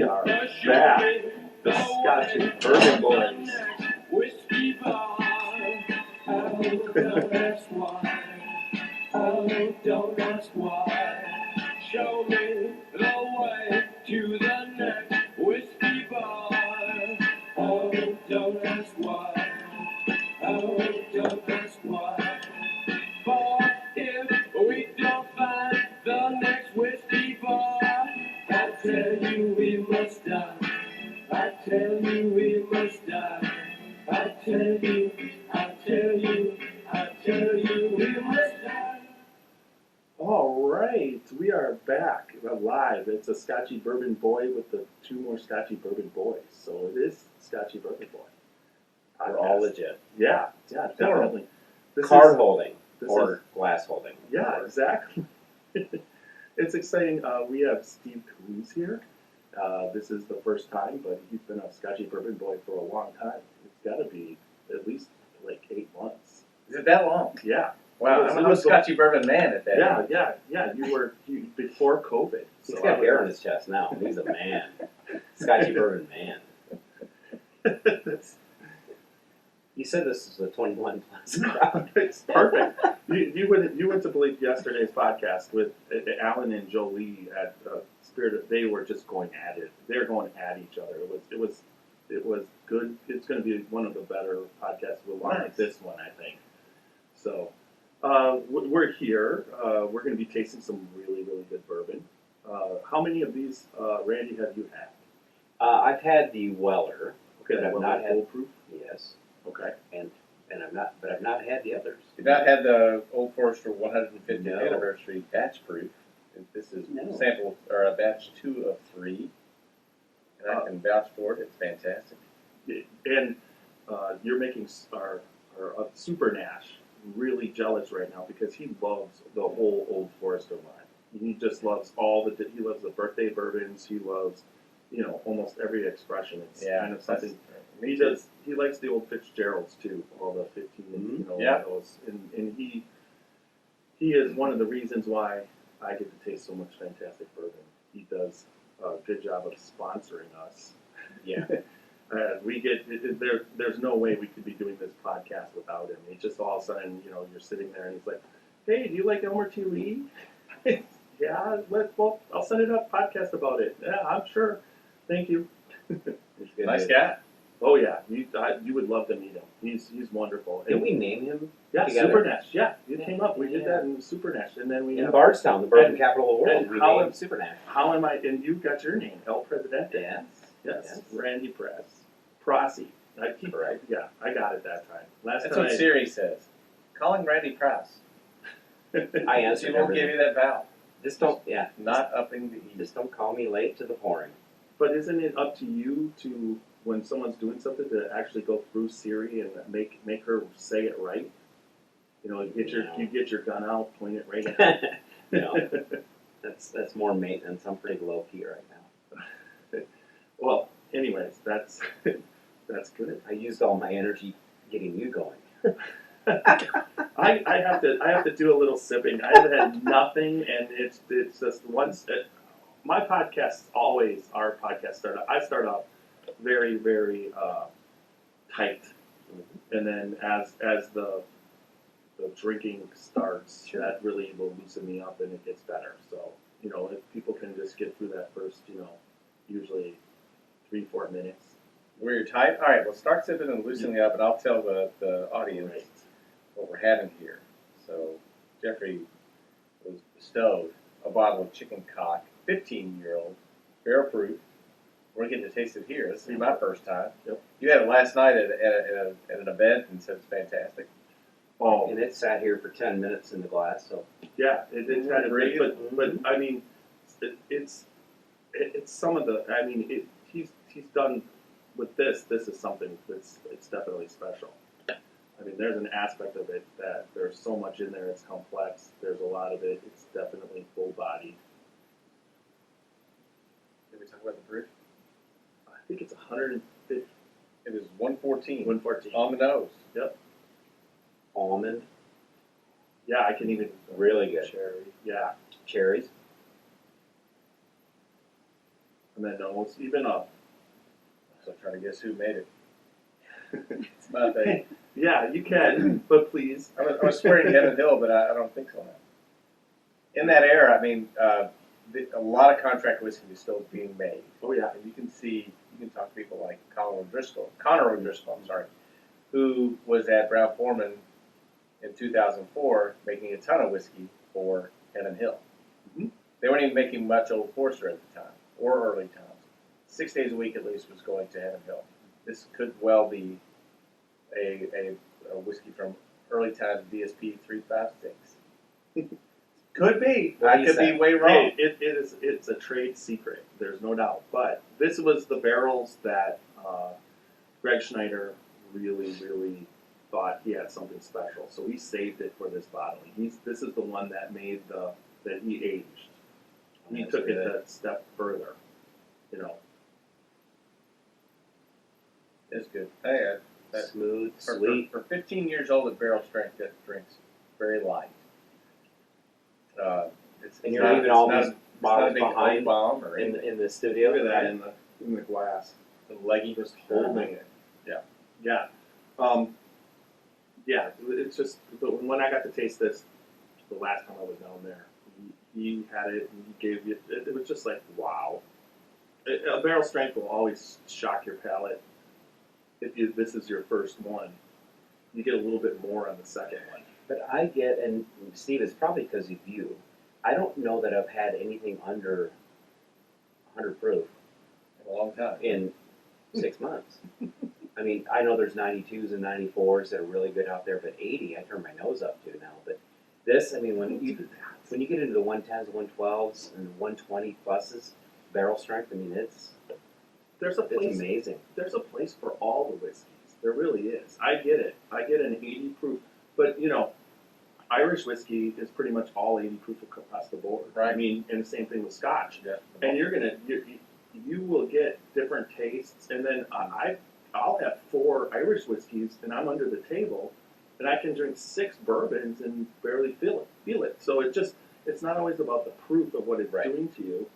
We are back, the Scotchy Bourbon Boys. Whiskey bar. Don't ask why. Oh, don't ask why. Show me the way to the next whiskey bar. Oh, don't ask why. Oh, don't ask why. For if we don't find the next whiskey bar, I tell you we must die. I tell you we must die. I tell you we must die. All right, we are back live. It's a Scotchy Bourbon Boy with the two more Scotchy Bourbon Boys. So it is Scotchy Bourbon Boy. We're all legit. Yeah, definitely. Card holding or glass holding. Yeah, exactly. It's exciting. We have Steve Coomes here. This is the first time, but he's been a Scotchy Bourbon Boy for a long time. It's got to be at least like 8 months. Is it that long? Yeah. Wow, I'm a Scotchy Bourbon man at that. Yeah. You were before COVID. He's got hair on his chest now. He's a man. Scotchy Bourbon man. You said this is a 21 plus crowd. It's perfect. You went to believe yesterday's podcast with Alan and Jolie at Spirit. They were just going at it. They were going at each other. It was good. It's going to be one of the better podcasts we'll like this one, I think. So we're here. We're going to be tasting some really, really good bourbon. How many of these, Randy, have you had? I've had the Weller. Okay, but I've not had Old Proof. Yes. Okay. And I've not had the others. You've not had the Old Forester 150th No. anniversary batch proof. This is No. sample or a batch 2 of 3, and I can vouch for it. It's fantastic. And you're making our Super Nash really jealous right now because he loves the whole Old Forester line. He just loves he loves the birthday bourbons. He loves, almost every expression. It's kind of something. He does. He likes the old Fitzgeralds too, all the 15, those. And he is one of the reasons why I get to taste so much fantastic bourbon. He does a good job of sponsoring us. Yeah. We get there's no way we could be doing this podcast without him. He just all of a sudden, you're sitting there and he's like, "Hey, do you like Elmer T. Lee?" Yeah, I'll send it up podcast about it. Yeah, I'm sure. Thank you. Nice guy. Oh yeah, you would love to meet him. He's wonderful. Did we name him? Yeah, together? Super Nash. Yeah, it came up. We did that in Super Nash, and then we In Bardstown, the bourbon capital of the world. and We how named Super Nash. How am I? And you got your name, El Presidente. Yes. Randy Prasse. Correct. Yeah, I got it that time. That's what Siri says. Calling Randy Prasse. I answered. She won't give you that vowel. Just don't. Yeah. Not upping the E. Just don't call me late to the pouring. But isn't it up to you to, when someone's doing something, to actually go through Siri and make her say it right? You get your gun out, point it right at her. No. That's more maintenance. I'm pretty low key right now. Well, anyways, that's good. I used all my energy getting you going. I have to do a little sipping. I haven't had nothing, and it's just once. My podcasts always our podcast start. I start off very, very tight, and then as the drinking starts, that really will loosen me up, and it gets better. So if people can just get through that first, usually 3-4 minutes. Where you're tight? All right, well, start sipping and loosening up, and I'll tell the audience what we're having here. So, Jeffrey was bestowed a bottle of chicken cock, 15-year-old, barrel proof. We're getting to taste it here. This will be my first time. Yep. You had it last night at an event and said it's fantastic. Oh, And it sat here for 10 minutes in the glass, so. yeah, it kind of Breathe. but I mean, it's some of the. I mean, he's done with this. This is something it's definitely special. I mean, there's an aspect of it that there's so much in there. It's complex. There's a lot of it. It's definitely full bodied. Did we talk about the proof? I think it's 150. It is 114. 114. On the nose. Yep. Almond. Yeah, I can even. Really good. Cherry. Yeah. Cherries. I and the nose, even up. So trying to guess who made it. It's not a. Yeah, you can, but please. I was swearing Heaven Hill, but I don't think so now. In that era, I mean, a lot of contract whiskey is still being made. Oh yeah. And you can talk to people like Connor O'Driscoll, I'm sorry, who was at Brown Forman in 2004 making a ton of whiskey for Heaven Hill. Mhm. They weren't even making much Old Forester at the time, or early times. 6 days a week at least was going to Heaven Hill. This could well be a whiskey from early times, DSP 356. Could be. What do I you could say? be way wrong. Hey, it's a trade secret. There's no doubt. But this was the barrels that Greg Schneider really thought he had something special. So he saved it for this bottling. This is the one that made that he aged. He That's took it good. that step further. You know. It's good. Hey, that, Smooth, for, sweet. for 15 years old at barrel strength, that drinks very light. And you're leaving all these bottles behind bomb or in the studio. Look at that right? in the glass. the leggy. Just holding it. Yeah. Yeah, it's just when I got to taste this the last time I was down there, he had it and he gave you it was just like wow. A barrel strength will always shock your palate. If this is your first one, you get a little bit more on the second one. But I get, and Steve, it's probably because of you. I don't know that I've had anything under 100 proof In a long time. in 6 months. I mean, I know there's 92s and 94s that are really good out there, but 80 I turn my nose up to now. But this, I mean, when you get into the 110s, 112s, and 120 pluses, barrel strength, I mean, it's amazing. There's a place for all the whiskeys. There really is. I get it. I get an 80 proof, but you know, Irish whiskey is pretty much all 80 proof across the board. Right. I mean, and the same thing with Scotch. Yeah. And you will get different tastes. And then I'll have 4 Irish whiskeys, and I'm under the table, and I can drink 6 bourbons and barely feel it. So it's not always about the proof of what it's Right. doing to you.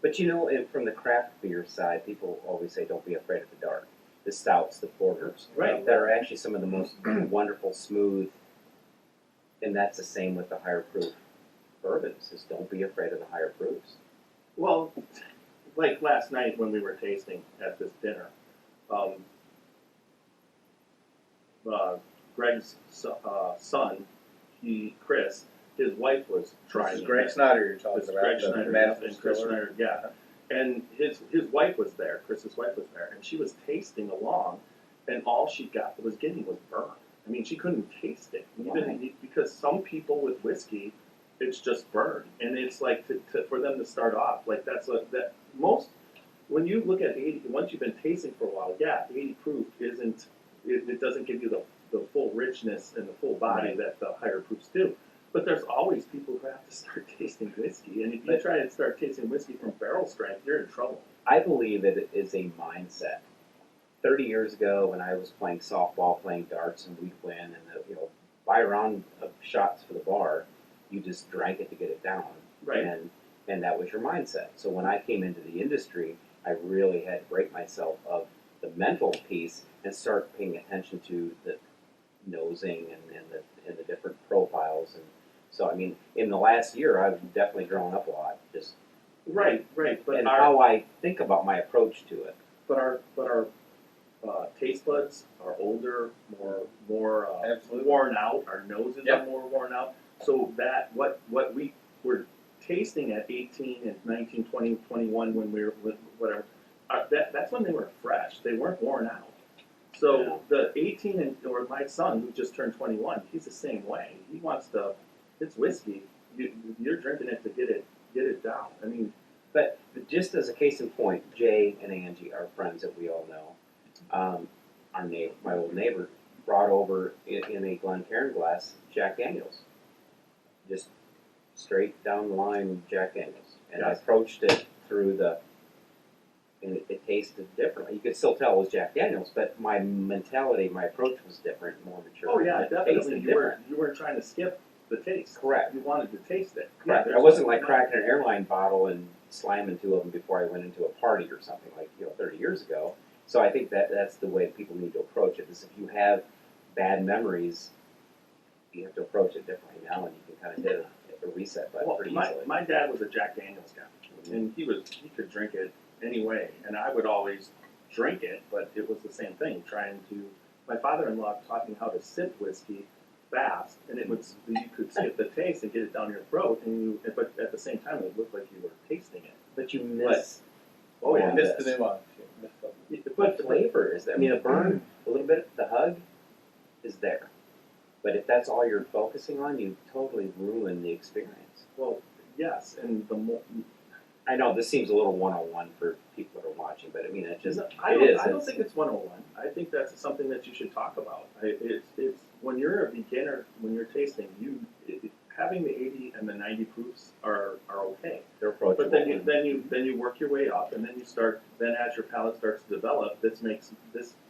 But you know, from the craft beer side, people always say, don't be afraid of the dark. The stouts, the porters, Right. that are actually some of the most wonderful, smooth, and that's the same with the higher proof bourbons, is don't be afraid of the higher proofs. Well, like last night when we were tasting at this dinner, Greg's son, Chris, his wife was trying. This is Greg Snyder you're talking This is about. Greg the Schneider Madison and Chris Distiller. Schneider, yeah. And his wife was there, Chris's wife was there, and she was tasting along, and all she was getting was burn. I mean, she couldn't taste it, because some people with whiskey, it's just burn, and it's like for them to start off like that most. When you look at 80, once you've been tasting for a while, yeah, 80 proof isn't. It doesn't give you the full richness and the full body that the higher proofs do. But there's always people who have to start tasting whiskey, and if you try to start tasting whiskey from barrel strength, you're in trouble. I believe that it is a mindset. 30 years ago, when I was playing softball, playing darts, and we'd win, and buy a round of shots for the bar, you just drank it to get it down, Right. And that was your mindset. So when I came into the industry, I really had to break myself of the mental piece and start paying attention to the nosing and the different profiles. And so, I mean, in the last year, I've definitely grown up a lot. Just Right. But and how I think about my approach to it. our taste buds are older, more Absolutely. worn out. Our noses Yep. are more worn out. So that what we were tasting at 18 and 19, 20, 21 when we were whatever. That's when they were fresh. They weren't worn out. So Yeah. the 18 or my son who just turned 21, he's the same way. He wants to. It's whiskey. You're drinking it to get it down. I mean, But just as a case in point, Jay and Angie are friends that we all know. My old neighbor, brought over in a Glencairn glass Jack Daniels. Just straight down the line Jack Daniels. And I Yes. approached it and it tasted different. You could still tell it was Jack Daniels, but my mentality, my approach was different, more mature. oh yeah, It definitely. tasted You different. weren't trying to skip the taste. Correct. You wanted to taste it. Correct. Yeah, I wasn't like cracking an airline bottle and slamming 2 of them before I went into a party or something like 30 years ago. So I think that's the way people need to approach it. Is if you have bad memories, you have to approach it differently now, and you can kind of hit a reset button pretty easily. My dad was a Jack Daniels guy, and he could drink it anyway, and I would always drink it, but it was the same thing. My father-in-law taught me how to sip whiskey fast, and you could skip the taste and get it down your throat, but at the same time it looked like you were tasting it. But you miss. Oh yeah, Missed the nuance. But flavor is there. I mean, a burn, a little bit, the hug is there. But if that's all you're focusing on, you totally ruin the experience. Well, yes, and the more. I know this seems a little 101 for people that are watching, but I mean, I don't think it's 101. I think that's something that you should talk about. It's when you're a beginner, when you're tasting, having the 80 and the 90 proofs are okay. They're approachable. But then you work your way up, and then as your palate starts to develop, this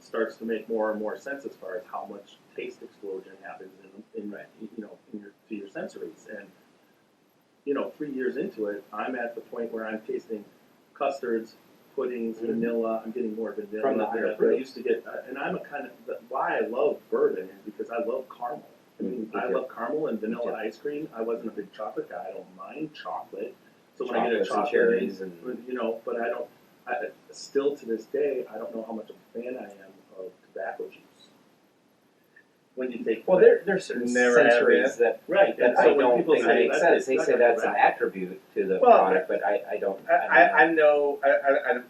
starts to make more and more sense as far as how much taste explosion happens to your sensories. And 3 years into it, I'm at the point where I'm tasting custards, puddings, vanilla. I'm getting more vanilla From the than higher I proofs. used to get. And I'm why I love bourbon is because I love caramel. I mean, I love caramel and vanilla ice cream. I wasn't a big chocolate guy. I don't mind chocolate. So when I get a Chocolates and chocolate, cherries and but I don't. Still to this day, I don't know how much of a fan I am of tobacco juice. When you take there's certain Never have sensories that right, and I so when don't people think say make that sense. They that's say not that's an tobacco. attribute to the Well, product, but I don't. I know.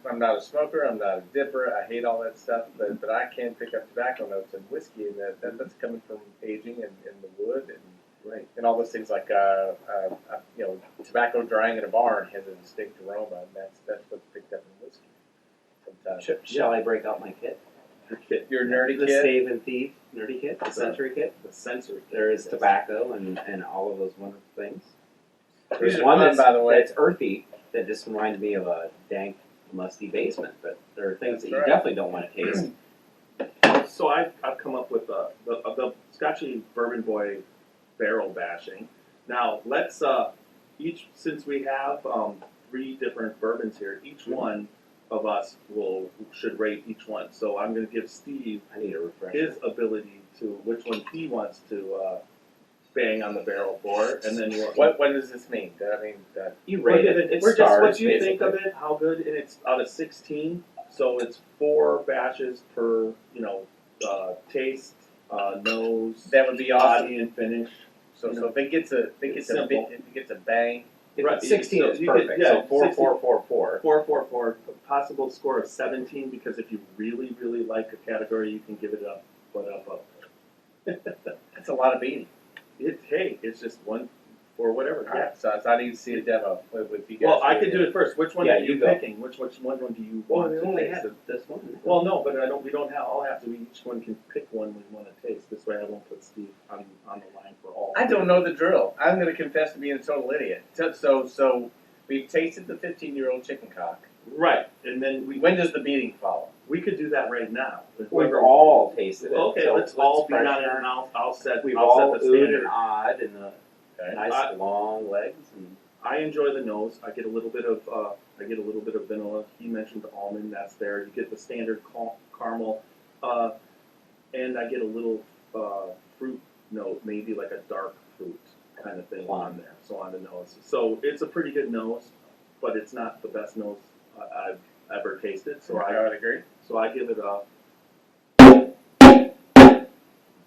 I'm not a smoker. I'm not a dipper. I hate all that stuff. But I can pick up tobacco notes in whiskey, and that's coming from aging and the wood and all those things like tobacco drying in a barn has a distinct aroma, and that's what's picked up in whiskey. Sometimes. Shall I break out my kit? Your nerdy The kid. Stave and Thief nerdy kit, the sensory kit. The sensory. There is tobacco and all of those wonderful things. These There's are one fun, by the way. that's earthy that just reminded me of a dank, musty basement. But there are things That's that you right. definitely don't want to taste. So I've come up with the Scotchy Bourbon Boy barrel bashing. Now let's since we have 3 different bourbons here, each one of us should rate each one. So I'm going to give Steve I need a refresher. his ability to which one he wants to bang on the barrel for, and then What does this mean? That I mean that You rate it. It We're just stars, what you think of basically. it, how good, and it's out of 16, so it's 4 bashes per taste, nose, that would be awesome. body, and finish. So if it gets a bang. Right, 16 so is you could- perfect. yeah, So 4, 16. 4, 4, 4. 444, possible score of 17, because if you really, really like a category, you can give it up. That's a lot of beating. It's just one for whatever. All right, so I need to see a demo with you guys. Well, I could do it first. Which one Yeah, are you you go. picking? Which one do you want we to only taste? had this one. Well, no, but we don't have. All have to. Each one can pick one we want to taste. This way, I won't put Steve on the line for all. I don't know the drill. I'm going to confess to being a total idiot. So we've tasted the 15-year-old chicken cock. Right, and then When does the beating follow? we could do that right now. We've all tasted it. Okay, so let's all be fresh on it, air. and I'll set. We've I'll all set the oohed standard. and awed and the Okay. nice long legs. And I enjoy the nose. I get a little bit of vanilla. He mentioned the almond. That's there. You get the standard caramel, and I get a little fruit note, maybe like a dark fruit kind of thing on there. So on the nose. So it's a pretty good nose, but it's not the best nose I've ever tasted. So I would agree. So I give it a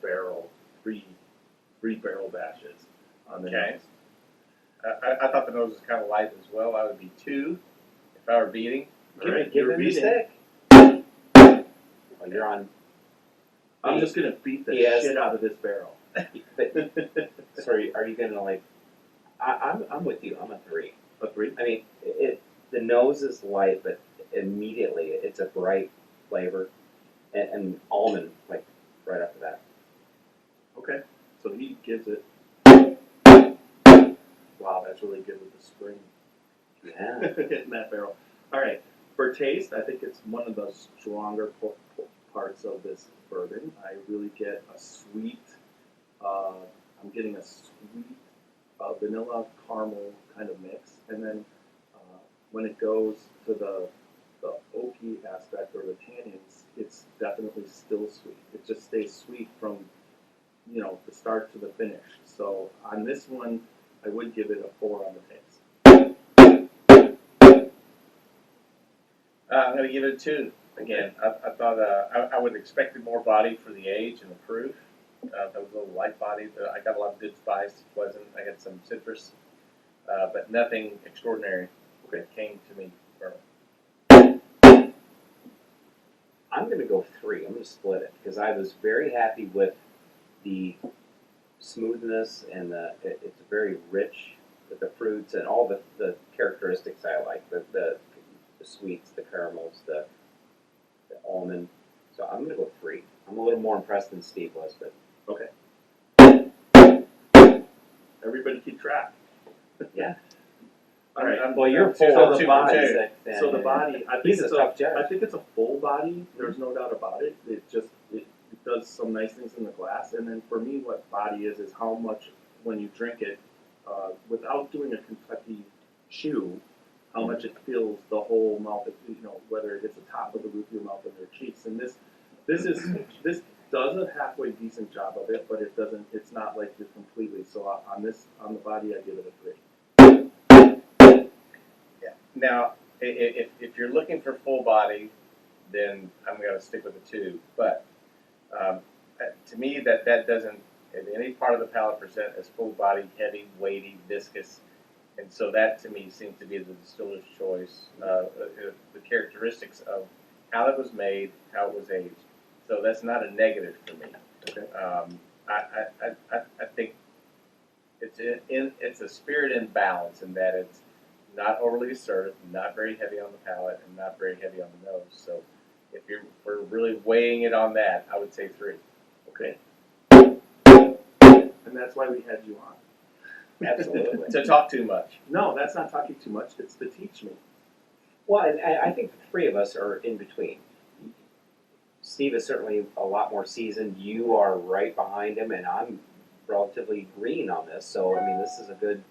barrel, three barrel bashes on the Okay. nose. I thought the nose was kind of light as well. I would be 2 if I were beating. All right, give you're him the beating. stick. Oh, you're on. I'm just gonna beat the Yes. shit out of this barrel. Sorry, are you gonna like? I'm with you. I'm a 3. A 3? I mean, the nose is light, but immediately it's a bright flavor, and almond like right after that. Okay. So he gives it. Wow, that's really good with the spring Yeah. hitting that barrel. All right. For taste, I think it's one of the stronger parts of this bourbon. I really get a sweet. I'm getting a sweet vanilla caramel kind of mix, and then when it goes to the oaky aspect or the tannins, it's definitely still sweet. It just stays sweet from, you know, the start to the finish. So on this one, I would give it a 4 on the taste. I'm going to give it a 2. Again, I thought I would have expected more body for the age and the proof. That was a little light body. I got a lot of good spice, pleasant. I got some citrus, but nothing extraordinary that came to me. I'm going to go 3. I'm going to split it because I was very happy with the smoothness and it's very rich with the fruits and all the characteristics I like. The sweets, the caramels, the almond. So I'm going to go 3. I'm a little more impressed than Steve was, but Okay. Everybody keep track. yeah. All right. Well, you're So full the of body- So the body, I think He's a it's tough judge. I think it's a full body. There's no doubt about it. It does some nice things in the glass. And then for me, what body is how much when you drink it, without doing a Kentucky chew, how much it fills the whole mouth. You know, whether it hits the top of the roof of your mouth or your cheeks. And this does a halfway decent job of it, but it doesn't. It's not like you're completely. So on the body, I give it a 3. Now, if you're looking for full body, then I'm going to stick with a 2. But to me, that doesn't in any part of the palate present as full body, heavy, weighty, viscous, and so that to me seems to be the distiller's choice. The characteristics of how it was made, how it was aged. So that's not a negative for me. Okay. I think it's a spirit in balance in that it's not overly assertive, not very heavy on the palate, and not very heavy on the nose. So if we're really weighing it on that, I would say 3. Okay. And that's why we had you on. Absolutely. To talk too much. No, that's not talking too much. It's to teach me. Well, and I think the 3 of us are in between. Steve is certainly a lot more seasoned. You are right behind him, and I'm relatively green on this. So, I mean, this is a good.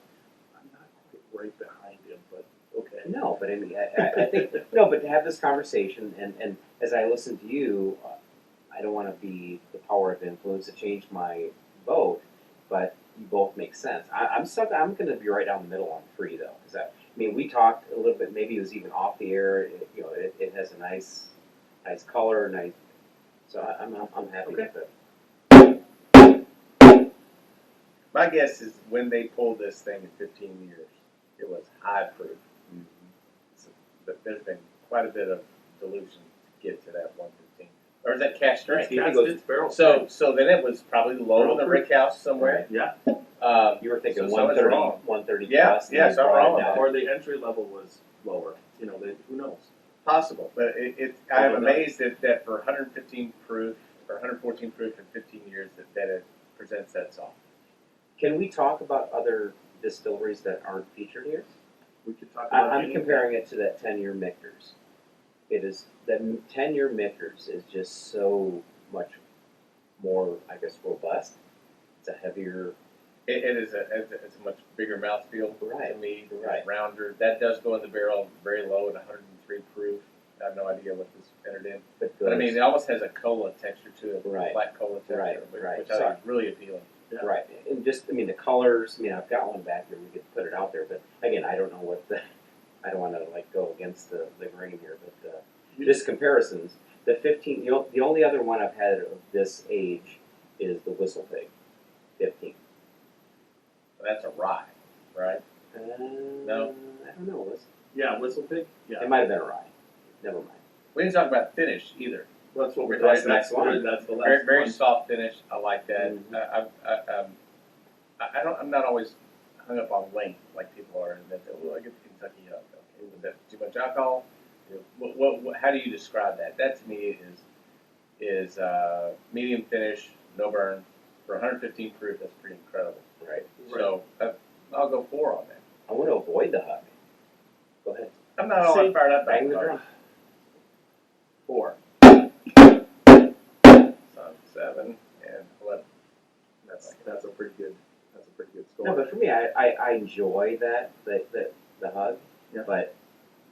I'm not quite right behind him, but okay. No, but I mean, I think no, but to have this conversation, and as I listen to you, I don't want to be the power of influence to change my vote, but you both make sense. I'm going to be right down the middle on 3 though, because I mean, we talked a little bit. Maybe it was even off the air. It has a nice color, nice. So I'm happy Okay. with it. My guess is when they pulled this thing in 15 years, it was high proof. Mm-hmm. So, but there's been quite a bit of dilution to get to that 115. Or is that cash strength? Steve, It's barrel. So then it was probably low in the brick house somewhere. Yeah. You were thinking So someone's 130, wrong. 130 Yeah, plus. and yeah, then so I'm brought it wrong. down. Or the entry level was lower. Who knows? Possible, but I'm amazed that for 115 proof or 114 proof in 15 years that it presents that soft. Can we talk about other distilleries that aren't featured here? We could talk about I'm anything. comparing it to that 10-year Michter's. It is that 10-year Michter's is just so much more, I guess, robust. It's a heavier. It's a much bigger mouthfeel Right, to me. right. It's rounder. That does go in the barrel very low at 103 proof. I have no idea what this entered in. But I mean, it almost has a cola texture to it, Right. black cola texture, Right, right. which I think is really appealing. Yeah. Right, and just I mean the colors. I mean I've got one back here. We could put it out there, but again I don't know what the. I don't want to like go against the grain here, but just comparisons. The 15. The only other one I've had of this age is the Whistle Pig, 15. That's a rye, right? No. I don't know. Yeah, Whistle Pig. Yeah. It might have been a rye. Never mind. We didn't talk about finish either. Well, that's what we're That's talking. the next one. That's the last Very, very one. soft finish. I like that. Mhm. I'm not always hung up on length like people are. And that, well, I get the Kentucky up. Okay, was that too much alcohol? How do you describe that? That to me is medium finish, no burn for 115 proof. That's pretty incredible. Right. So I'll go 4 on that. I want to avoid the hug. Go ahead. I'm not all that fired up. Bang the about drum. 4. So 7 and 11. That's a pretty good. That's a pretty good score. No, but for me, I enjoy that the hug, Yeah. but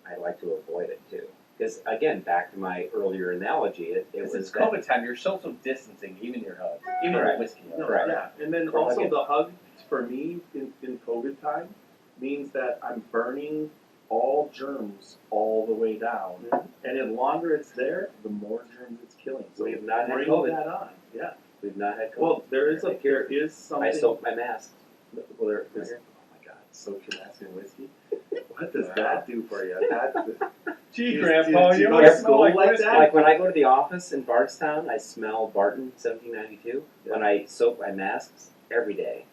I like to avoid it too. Because again, back to my earlier analogy, it It's was that COVID time. You're social distancing, even your hugs, even your Correct. whiskey hugs. No, Correct. yeah, and then We're also hugging. the hug for me in COVID time means that I'm burning all germs all the way down, Mhm. and the longer it's there, the more germs it's killing. So We have not had bring COVID. that on. Yeah. we've not had COVID. Well, there is something. I soak my masks. Well, there is. Right. Oh my God, soak your mask in whiskey. What does that do for you? Gee, Do Grandpa, you you go always to smell school like like whiskey. that? Like when I go to the office in Bardstown, I smell Barton 1792. When I soak my masks every day.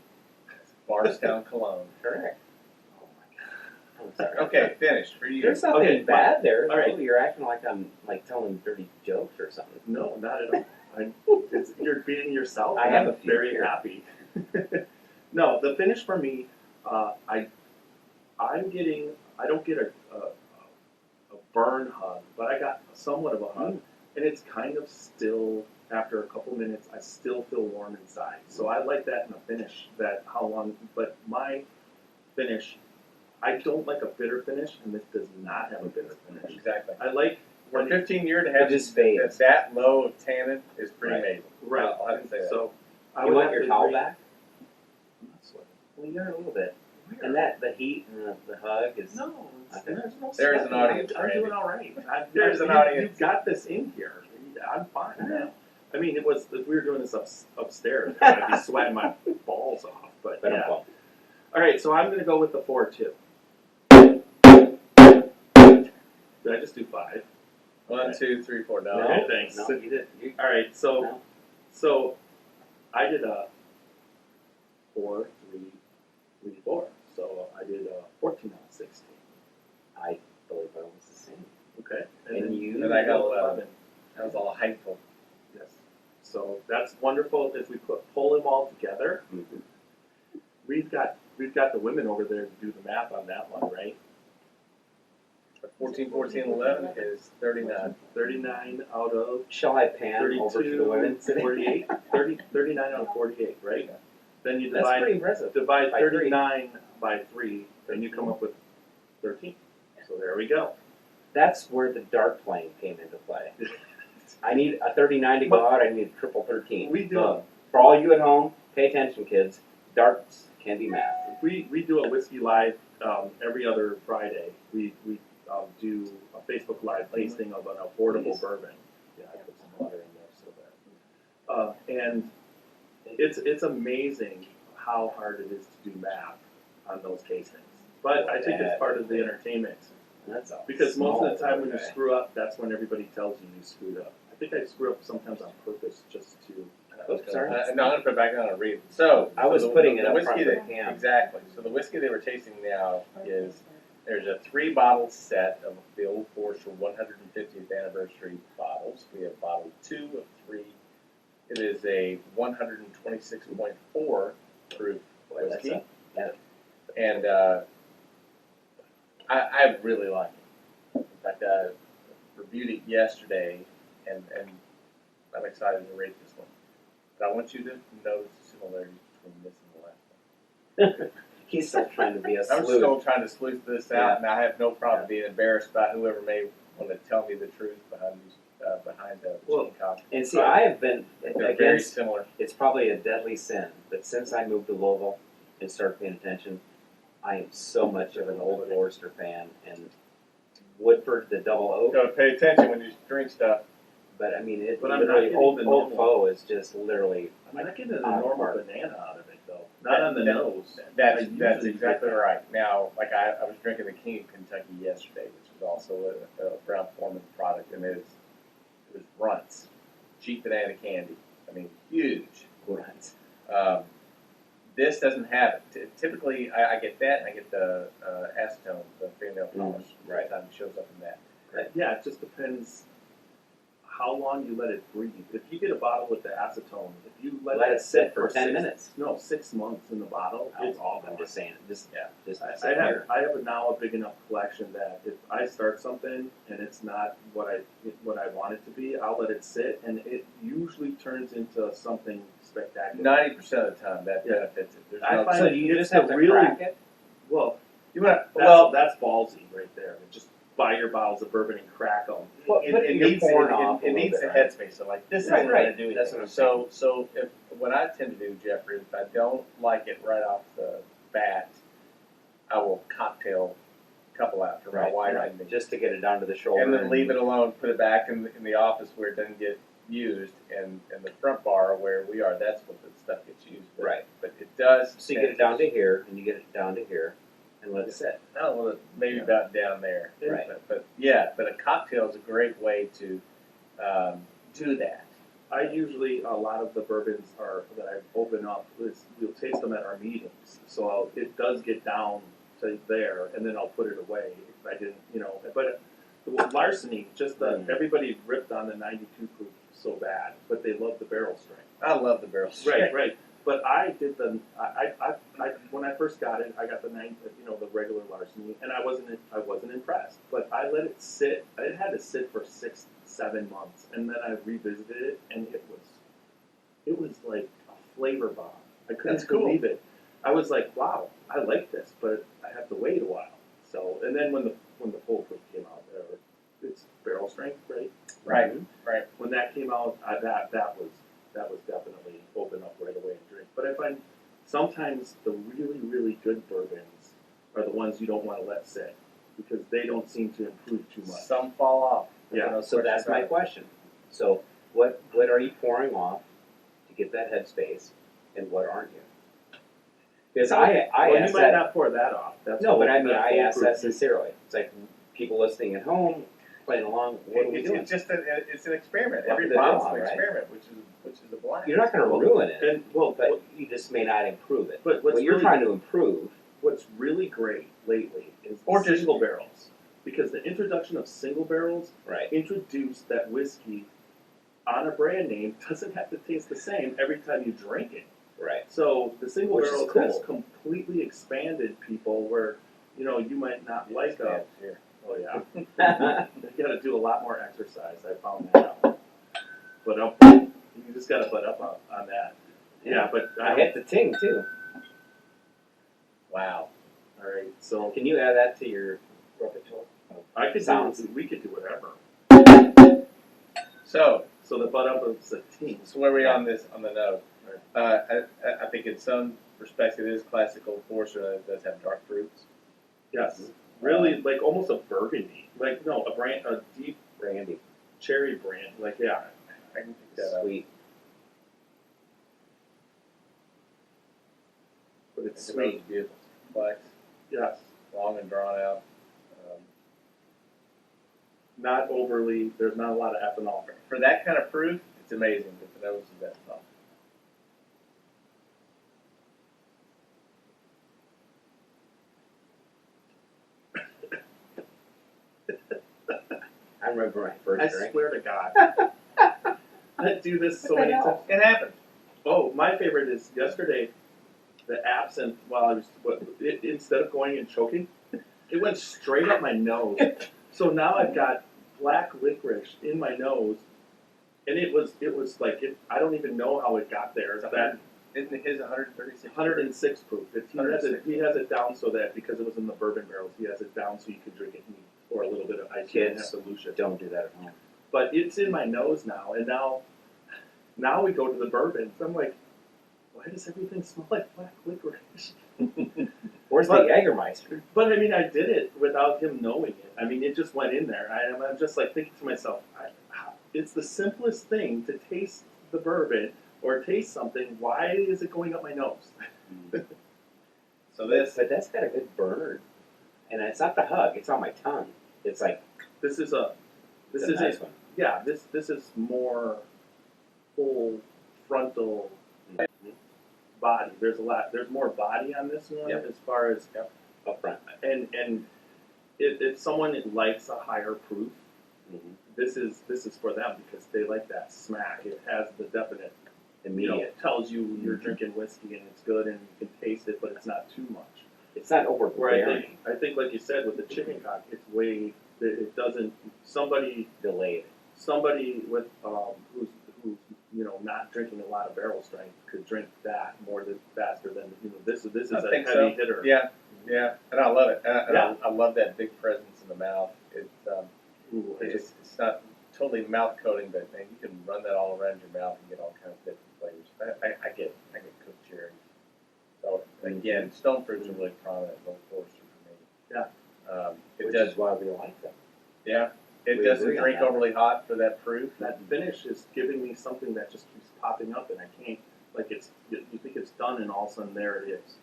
Bardstown cologne. Correct. Oh my God. I'm sorry. Okay, finished for you. There's nothing Okay, bad there. all right. Oh, you're acting like I'm like telling dirty jokes or something. No, not at all. You're beating yourself. I and have I'm a few very here. happy. No, the finish for me, I'm getting. I don't get a burn hug, but I got somewhat of a hug, and it's kind of still. After a couple minutes, I still feel warm inside. So I like that in the finish. That how long? But my finish, I don't like a bitter finish, and this does not have a bitter finish. Exactly. I like For when 15 years to It have just fades. that low of tannin is pretty Right. amazing. right. I'll have to say that. So I You would want have your to towel agree. back? I'm not sweating. Well, you are a little bit. Where? And that the heat and the hug is. No, it's, Okay. there's no There's an sweating. audience, I'm Randy. doing all right. There's an you, audience. You've got this in here. I'm fine now. I mean, it was if we were doing this upstairs, I'd be sweating my balls off. But But yeah. I'm bummed. All right, so I'm going to go with the 4-2. Did I just do 5? 1, 2, 3, 4. No. Okay, thanks. No, you did. You, All right, so no. so I did a 4, 3, 3, 4. So I did a 14 out of 16. I believe I was the same. Okay, And then you? And I got go 11. That was all hypeful. Yes. So that's wonderful. If we pull them all together, Mhm. we've got the women over there to do the math on that one, right? 14, 14, 11 is 39. 39 out of Shall I pan 32, over to the women today? 48, 39 out of 48, right? Then you That's pretty divide impressive. divide By 39 by 3, and you come up with 13. So there we go. That's where the dart playing came into play. I need a 39 to go out. I need a triple 13. We do Boom. For all you at home, pay attention, kids. Darts can be math. We do a whiskey live every other Friday. We do a Facebook live tasting of an affordable Please. bourbon. Yeah, I put some water in there so that. And it's amazing how hard it is to do math on those tastings. But I think it's part of the entertainment. That's all. Because most of the time when you Okay. screw up, that's when everybody tells you you screwed up. I think I screw up sometimes on purpose just to. Oops, sorry. No, I'm going to put it back on and read. So I was the putting it up whiskey front of the that- can. Exactly. So the whiskey they were tasting now is there's a 3-bottle set of the Old Forester 150th anniversary bottles. We have bottle 2 of 3. It is a 126.4 proof Boy, that's whiskey, yeah. and I really like it. In fact, I reviewed it yesterday, and I'm excited to rate this one. But I want you to notice the similarities between this and the last one. He's still trying to be a I'm sleuth. still trying to sleuth this out, and I have no problem being embarrassed by whoever may want to tell me the truth behind the Well, chicken cock. And see, I have been They're very against. similar. It's probably a deadly sin, but since I moved to Louisville and started paying attention, I am so much of an Old Forester fan, and Woodford, the double oak. So pay attention when you drink stuff. But I mean, it But I'm literally not old getting the Old normal- Foe is just literally. I'm not getting the Ah, normal part. banana out of it though. Not on the nose. That's I usually exactly get that. right. Now, like I was drinking the King of Kentucky yesterday, which was also a Brown Forman product, and it was runts, cheap banana candy. I mean, huge. Runs. This doesn't have it. Typically, I get that, and I get the acetone, the fingernail polish. right. Time it shows up in that. Yeah, it just depends how long you let it breathe. If you get a bottle with the acetone, if you let Let it sit for 10 6 minutes. No, 6 months in the bottle, it's all I'm gone. just saying, just Yeah. just I sit here. have now a big enough collection that if I start something and it's not what I want it to be, I'll let it sit, and it usually turns into something spectacular. 90% of the time, that Yeah. benefits it. There's I no, find So do you it's just have the to really- crack it? Well, you want that's ballsy right there. It just buy your bottles of bourbon and crack them. Well, but It you're needs pouring off a it little needs bit, a right? headspace. So like this Right, isn't right. going to do That's anything. what I'm So if what I tend to do, Jeffrey, if I don't like it right off the bat, I will cocktail a couple out for my wife and me. Just to get it down to the shoulder. And then leave it alone, put it back in the office where it doesn't get used, and the front bar where we are, that's what the stuff gets used. But, Right. But it does. So you get it down to here, and you get it down to here, and let it sit. I don't know, maybe about down there. Right. But a cocktail is a great way to do that. I usually, a lot of the bourbons that I open up, we'll taste them at our meetings. So it does get down to there, and then I'll put it away if I didn't, But the larceny, everybody ripped on the 92 proof so bad, but they love the barrel strength. I love the barrel strength. Right. But I did when I first got it, I got the regular larceny, and I wasn't impressed. But I let it sit. It had to sit for 6-7 months, and then I revisited it, and it was like a flavor bomb. I couldn't believe it. I was like, wow, I like this, but I have to wait a while. So, and then when the full proof came out, it's barrel strength, right? Right. When that came out, that was definitely open up right away and drink. But I find sometimes the really, really good bourbons are the ones you don't want to let sit because they don't seem to improve too much. Some fall off. Yeah. So that's my question. So what are you pouring off to get that headspace, and what aren't you? Because I you ask might that. not pour that off. That's No, but I full- mean, that's I full ask proof. that sincerely. It's like people listening at home, playing along. What are we doing? It's just it's an experiment. Up Every to the bottle's draw, an right? experiment, which is a blast. You're not going to ruin it, And but you just may not improve it. But What you're trying to improve. what's really great lately is Or just- single barrels, because the introduction of single barrels Right. introduced that whiskey on a brand name doesn't have to taste the same every time you drink it. Right. So the single Which is barrels cool. has completely expanded people where you might not like a. Here. Oh yeah, you got to do a lot more exercise. I found that out. But you just got to butt up on that. Yeah, but I hit the ting too. Wow. All right, so Can you add that to your repertoire? I could Sounds. we could do whatever. So So the butt up is a team. So where are we on this on the note? I think in some respects it is classical Forster. It does have dark fruits. Yes, really like almost a burgundy, like no, a deep Brandy. cherry brand. Like yeah, I can pick that up. Sweet. but it's It's really sweet. beautiful. Complex, Yes, long and drawn out. not overly. There's not a lot of ethanol. For that kind of fruit, it's amazing. But the nose is that soft. I remember my first I drink. swear to God, I do this so many times. It happens. Oh, my favorite is yesterday. The absinthe, while I was instead of going and choking, it went straight up my nose. So now I've got black licorice in my nose, and it was like I don't even know how it got there. That Isn't his 136? 106 proof. He has it down so that because it was in the bourbon barrels, he has it down so you can drink it neat or a little bit of ice. You don't have to lose it. Don't do that at home. But it's in my nose now, and now we go to the bourbons. I'm like, why does everything smell like black licorice? Where's the But- Jägermeister? But I mean, I did it without him knowing it. I mean, it just went in there. I'm just like thinking to myself, it's the simplest thing to taste the bourbon or taste something. Why is it going up my nose? So this. But that's got a good burn, and it's not the hug. It's on my tongue. It's like This is a nice one. yeah. This is more full frontal body. There's more body on this one Yep. as far as Up front. and if someone likes a higher proof, Mm-hmm. this is for them because they like that smack. It has the definite, Immediate. tells you you're drinking whiskey and it's good and you can taste it, but it's not too much. It's not Where overbearing. I think like you said with the chicken cock, it's way it doesn't somebody Delayed. with who's not drinking a lot of barrel strength could drink that more than faster than this is I a think heavy so. hitter. Yeah, and I love it. And Yeah. I love that big presence in the mouth. Ooh, It's not totally mouth coating, but man, you can run that all around your mouth and get all kinds of different flavors. I get cooked cherries. So again, stone fruits are really prominent in Old Forester for me. Yeah. It Which does. is why we like them. Yeah. It We doesn't agree on drink that. overly hot for that proof. that finish is giving me something that just keeps popping up, and I can't, like, you think it's done, and all of a sudden there it is.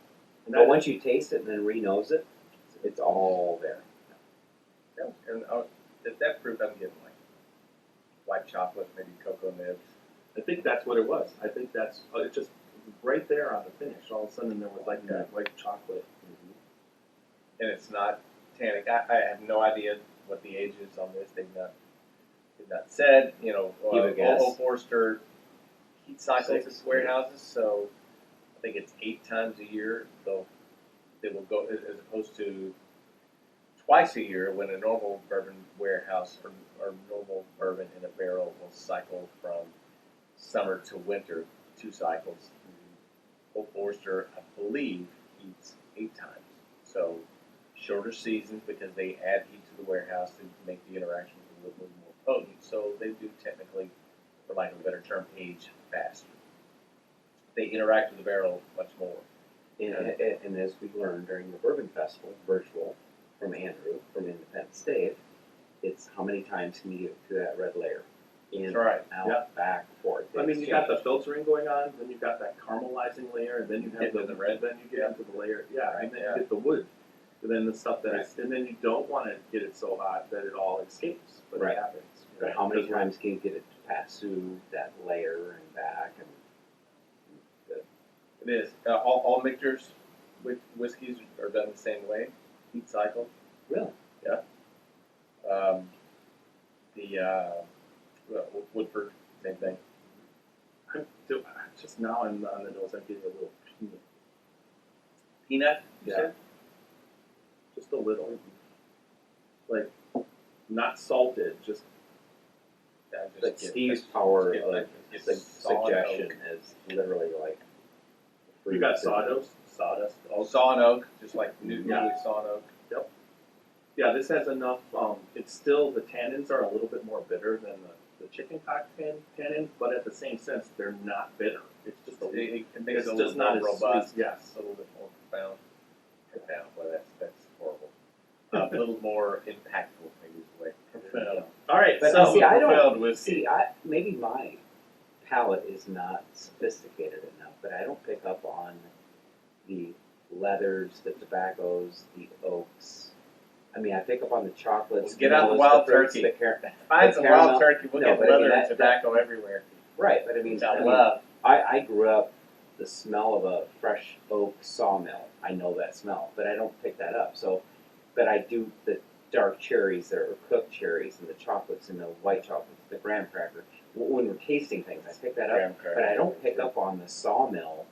And But once you taste it and then re-nose it, it's all there. Yeah. And that fruit I'm getting like white chocolate, maybe cocoa nibs. I think that's what it was. I think that's, it just, right there on the finish, all of a sudden there was like that white chocolate. And it's not tannic. I have no idea what the age is on this. They've not said. You know, Give a guess. Old Forester heat cycles 6. its warehouses, so I think it's 8 times a year. They will go as opposed to twice a year when a normal bourbon warehouse or normal bourbon in a barrel will cycle from summer to winter, 2 cycles. Old Forester, I believe, heats 8 times. So shorter seasons because they add heat to the warehouse to make the interaction a little bit more potent. So they do technically, for lack of a better term, age faster. They interact with the barrel much more. And as we learned during the Bourbon Festival, virtual, from Andrew, from Independent State, it's how many times can you get through that red layer? In, That's right. out, Yep. back, forth. I mean, you got the filtering going on, then you've got that caramelizing layer, and then you have Get to the red. then you get into the layer, yeah, and then Yeah. you get the wood, and then the stuff that's, and then you don't want to get it so hot that it all escapes, but Right. it happens. you But know, how many because we're- times can you get it to pass through that layer and back? And It is. All mixtures with whiskeys are done the same way, heat cycle. really? Woodford, same thing. I'm just now on the nose, I'm getting a little peanut, Peanut, you Yeah. said? just a little, like, not salted, just, Yeah, just But get- Steve's just power get of like- get saw and suggestion oak. is literally like. you got sawdust, Oh, saw and oak, just like new Yeah. saw and oak. Yeah, this has enough, it's still, the tannins are a little bit more bitter than the chicken cock tannin, but at the same sense, they're not bitter. It's just a little, It makes it's it a just little not more as robust. sweet, yes. A little bit more profound. Profound, boy, that's horrible. A little more impactful, maybe is the way. Profound. All right, But so see, I don't profound whiskey. see. Maybe my palate is not sophisticated enough, but I don't pick up on the leathers, the tobaccos, the oaks. I mean, I pick up on the chocolates. Well, get out the vanillas, wild fruits, turkey. the Find the some caramel. wild turkey. We'll No, get but I mean, leather and that- tobacco everywhere. Right, but I mean, Which I love. I grew up the smell of a fresh oak sawmill. I know that smell, but I don't pick that up. So, but I do the dark cherries that are cooked cherries and the chocolates and the white chocolates, the graham cracker. When we're tasting things, I pick that up, Graham cracker. but I don't pick up on the sawmill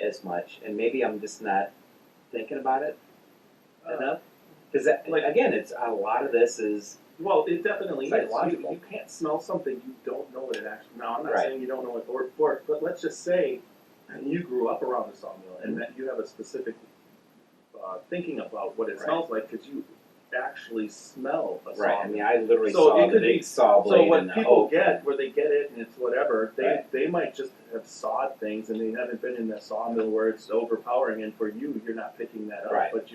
as much. And maybe I'm just not thinking about it enough. Because again, it's a lot of this is well, it definitely is. Psychological. You can't smell something you don't know what it actually. Now, I'm not Right. saying you don't know what word for it, but let's just say you grew up around the sawmill and that you have a specific thinking about what it Right. smells like because you actually smell a right. I sawmill. mean, I literally So saw it the could big be- saw blade So what and the people oak. get, where they get it and it's whatever, Right. they might just have sawed things and they haven't been in that sawmill where it's overpowering. And for you, you're not picking that up, Right. but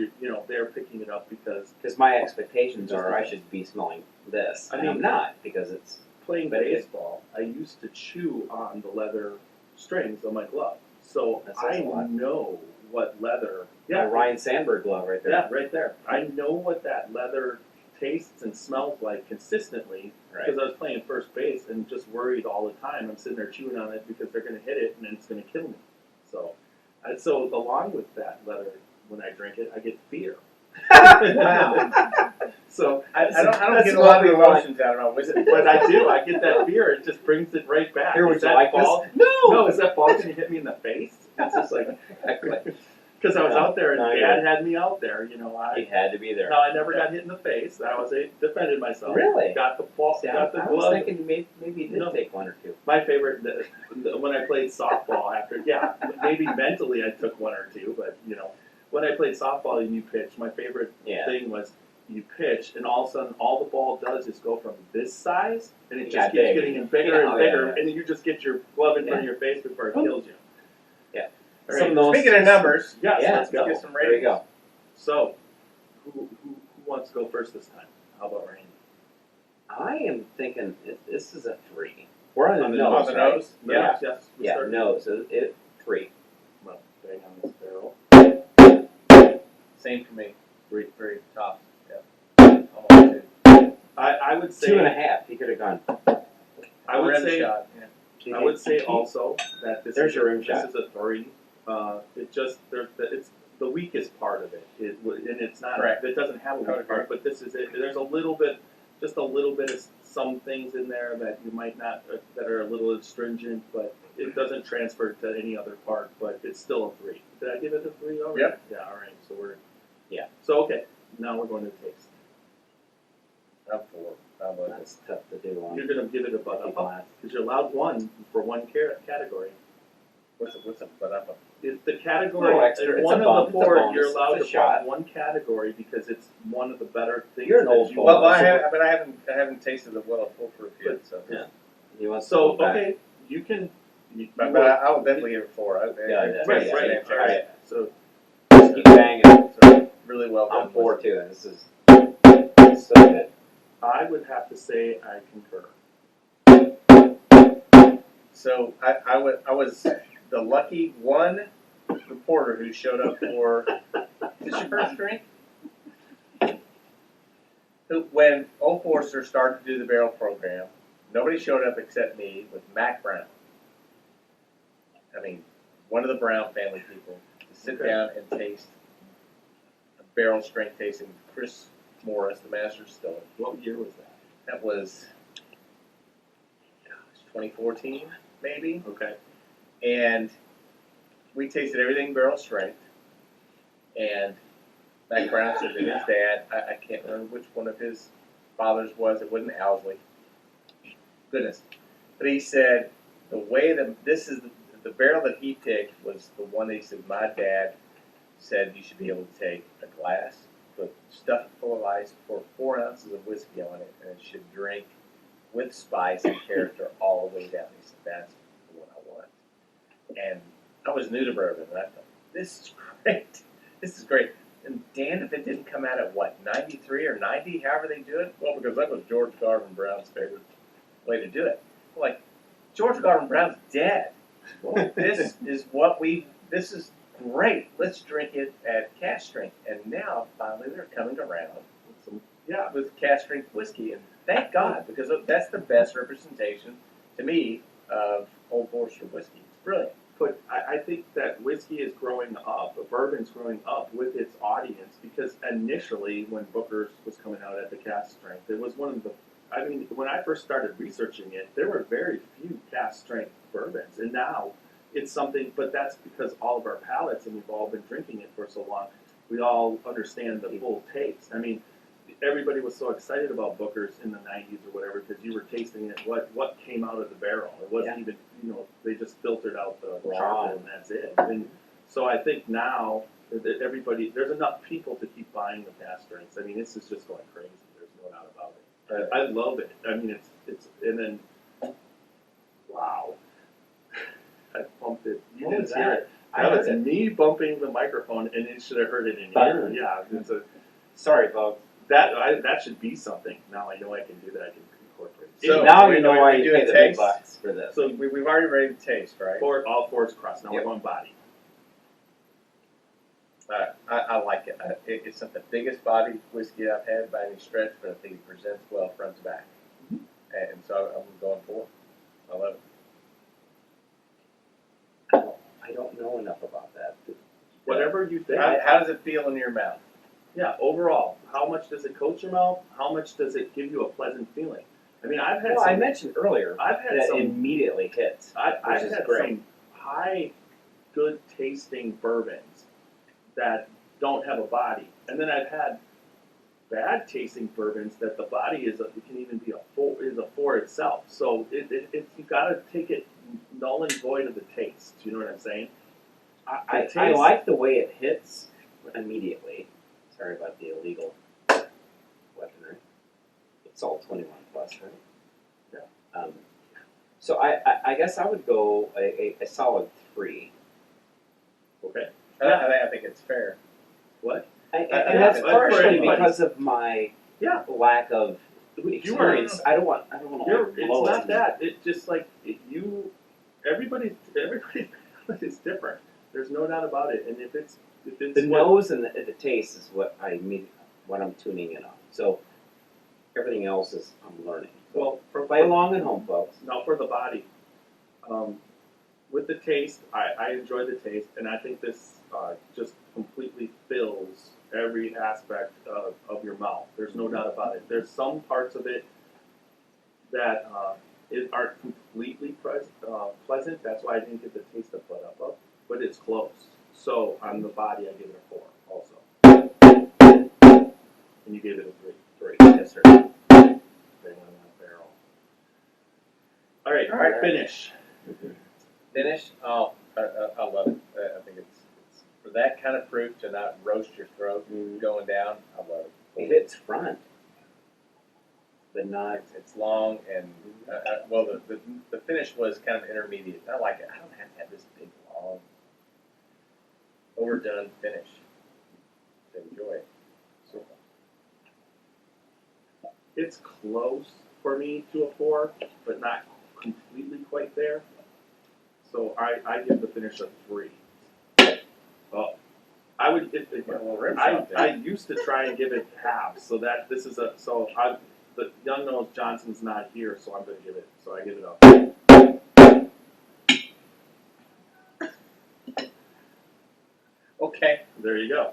they're picking it up because Because my expectations are I should be smelling this. I and I'm mean- not because it's playing But it- baseball, I used to chew on the leather strings of my glove, so That says I a lot. know what leather. my Ryan Sandberg glove right there. Yeah, right there. I know what that leather tastes and smells like consistently Right. because I was playing first base and just worried all the time. I'm sitting there chewing on it because they're going to hit it and it's going to kill me. So along with that leather, when I drink it, I get fear. Wow. So I don't That's get a what lot of we want. emotions out of whiskey. but I do. I get that fear. It just brings it right back. Here, Is would you that like ball? this? No. No, is that ball going to hit me in the face? It's just like because I was No, out there and no, Dad had me out there. He I had to be there. no, I never got hit in the face. Defended myself. Really? Got the ball. See, Got the I was glove. thinking maybe you did No. take one or two. My favorite when I played softball after maybe mentally I took one or two, but when I played softball and you pitched, my favorite Yeah. thing was you pitch, and all of a sudden, all the ball does is go from this size, and it Yeah, just keeps big. getting bigger Yeah, and bigger, yeah. and you just get your glove in front of your face before it kills you. Yeah. All Some right. of those- Speaking of numbers, Yes, Yeah, let's go. get some There you ratings. go. So, who wants to go first this time? How about Randy? I am thinking this is a 3. We're on the On the nose, On the right? nose? Yes, yes. We Yeah, start- nose. 3. Well, bang on this barrel. Same for me. Three tops. Yeah. Almost 2. I would say 2.5. He could have gone. I would Rim say shot. Yeah. I would say also that this There's is your rim this shot. is a 3. It just it's the weakest part of it, and it's not. Correct. It doesn't have a I would weak part, but this is it. There's a little bit, just a little bit of some things in there that you might not that are a little astringent, but it doesn't transfer to any other part. But it's still a 3. Did I give it a 3 already? Yep. Yeah. All right. So we're. Yeah. So okay, now we're going to taste. I'm 4. How about it? That's tough to do on You're going to give it a lucky butt up glass. because you're allowed one for one category. What's a butt up? It's the category, Little extra. It's one a of the bump, it's a 4, bonus, you're allowed it's a to shot. bump one category because it's one of the better things. You're an that old you fool. Well, I want. haven't tasted the well full proof yet, so. Yeah. He wants to So, go back. okay, you can. But I will definitely give it 4. Right, Yeah, right. all right. So, Keep banging. So, really well done. I'm 4 too, and this is so good. I would have to say I concur. So I was the lucky one reporter who showed up for. Is this your first drink? When Old Forester started to do the barrel program, nobody showed up except me with Mac Brown. I mean, one of the Brown family people to sit Okay. down and taste a barrel strength tasting Chris Morris, the master distiller. What year was that? That was 2014, maybe. Okay. And we tasted everything barrel strength. And Mac Brown said that his dad, I can't remember which one of his fathers was, it wasn't Owsley. Goodness. But he said the way that this is the barrel that he picked was the one that he said my dad said you should be able to take a glass, put stuff it full of ice, pour 4 ounces of whiskey on it, and it should drink with spice and character all the way down. He said, that's what I want. And I was new to bourbon, and I thought, this is great. This is great. And Dan, if it didn't come out at what, 93 or 90, however they do it? Well, because that was George Garvin Brown's favorite way to do it. Like, George Garvin Brown's dead. Well, this is great. Let's drink it at cask strength. And now, finally, they're coming around with cask strength whiskey. And thank God, because that's the best representation, to me, of Old Forester whiskey. It's brilliant. But I think that whiskey is growing up, bourbon's growing up with its audience because initially when Booker's was coming out at the cask strength, it was one of the, I mean, when I first started researching it, there were very few cask strength bourbons. And now it's something, but that's because all of our palates, and we've all been drinking it for so long, we all understand the full taste. I mean, everybody was so excited about Booker's in the 90s or whatever because you were tasting it, what came out of the barrel. It wasn't even, they just filtered out the charcoal and that's it. And so I think now that everybody, there's enough people to keep buying the cask strengths. I mean, this is just going crazy. There's no doubt about it. I love it. I mean, it's and then, wow. I pumped it. You What didn't was hear that? it. I That heard was it. me bumping the microphone, and you should have heard it in Fun. here. Yeah, it's a, Sorry, folks. that should be something. Now I know I can do that. I can incorporate it. So, now we you know know why we you do pay a the big taste. bucks for this. So We've already rated the taste, right? all 4 is crossed. Now Yep. we're going body. I like it. It's not the biggest body whiskey I've had by any stretch, but I think it presents well front to back. And so I'm going for it. I love it. I don't know enough about that. Whatever you think. How does it feel in your mouth? Yeah, overall, how much does it coat your mouth? How much does it give you a pleasant feeling? I mean, I've had Well, I some. mentioned earlier I've had that some. immediately hits. I've which is had great. some high, good tasting bourbons that don't have a body, and then I've had bad tasting bourbons that the body it can even be a 4 itself. So you got to take it null and void of the taste. You know what I'm saying? I taste. I like the way it hits immediately. Sorry about the illegal all 21 plus, right? Yeah. So I guess I would go a solid 3. Okay. I think it's fair. What? And Yeah, that's for partially anybody. because of my Yeah. lack of You are. experience. I don't want to You're, like it's blow not it. that. It just like everybody is different. There's no doubt about it. And if it's The nose and the taste is what what I'm tuning in on. So everything else is I'm learning. well, Play along at home, folks. now for the body, with the taste, I enjoy the taste, and I think this just completely fills every aspect of your mouth. There's no doubt about it. There's some parts of it that aren't completely pleasant. That's why I didn't get the taste of put up of, but it's close. So on the body, I give it a 4 also. And you gave it a 3. 3. Yes, sir. They went on that barrel. All right, All right. finish. Finish. Oh, I love it. I think it's for that kind of fruit to not roast your throat going down. I love it. It hits front, but not. It's long and well, the finish was kind of intermediate. I like it. I don't have to have this big, long, overdone finish to enjoy it. So, It's close for me to a 4, but not completely quite there. So I give the finish a 3. Well, I would. I used to try and give it half, so that this is the Young Nose Johnson's not here, so I'm going to give it. So I give it a. okay. There you go.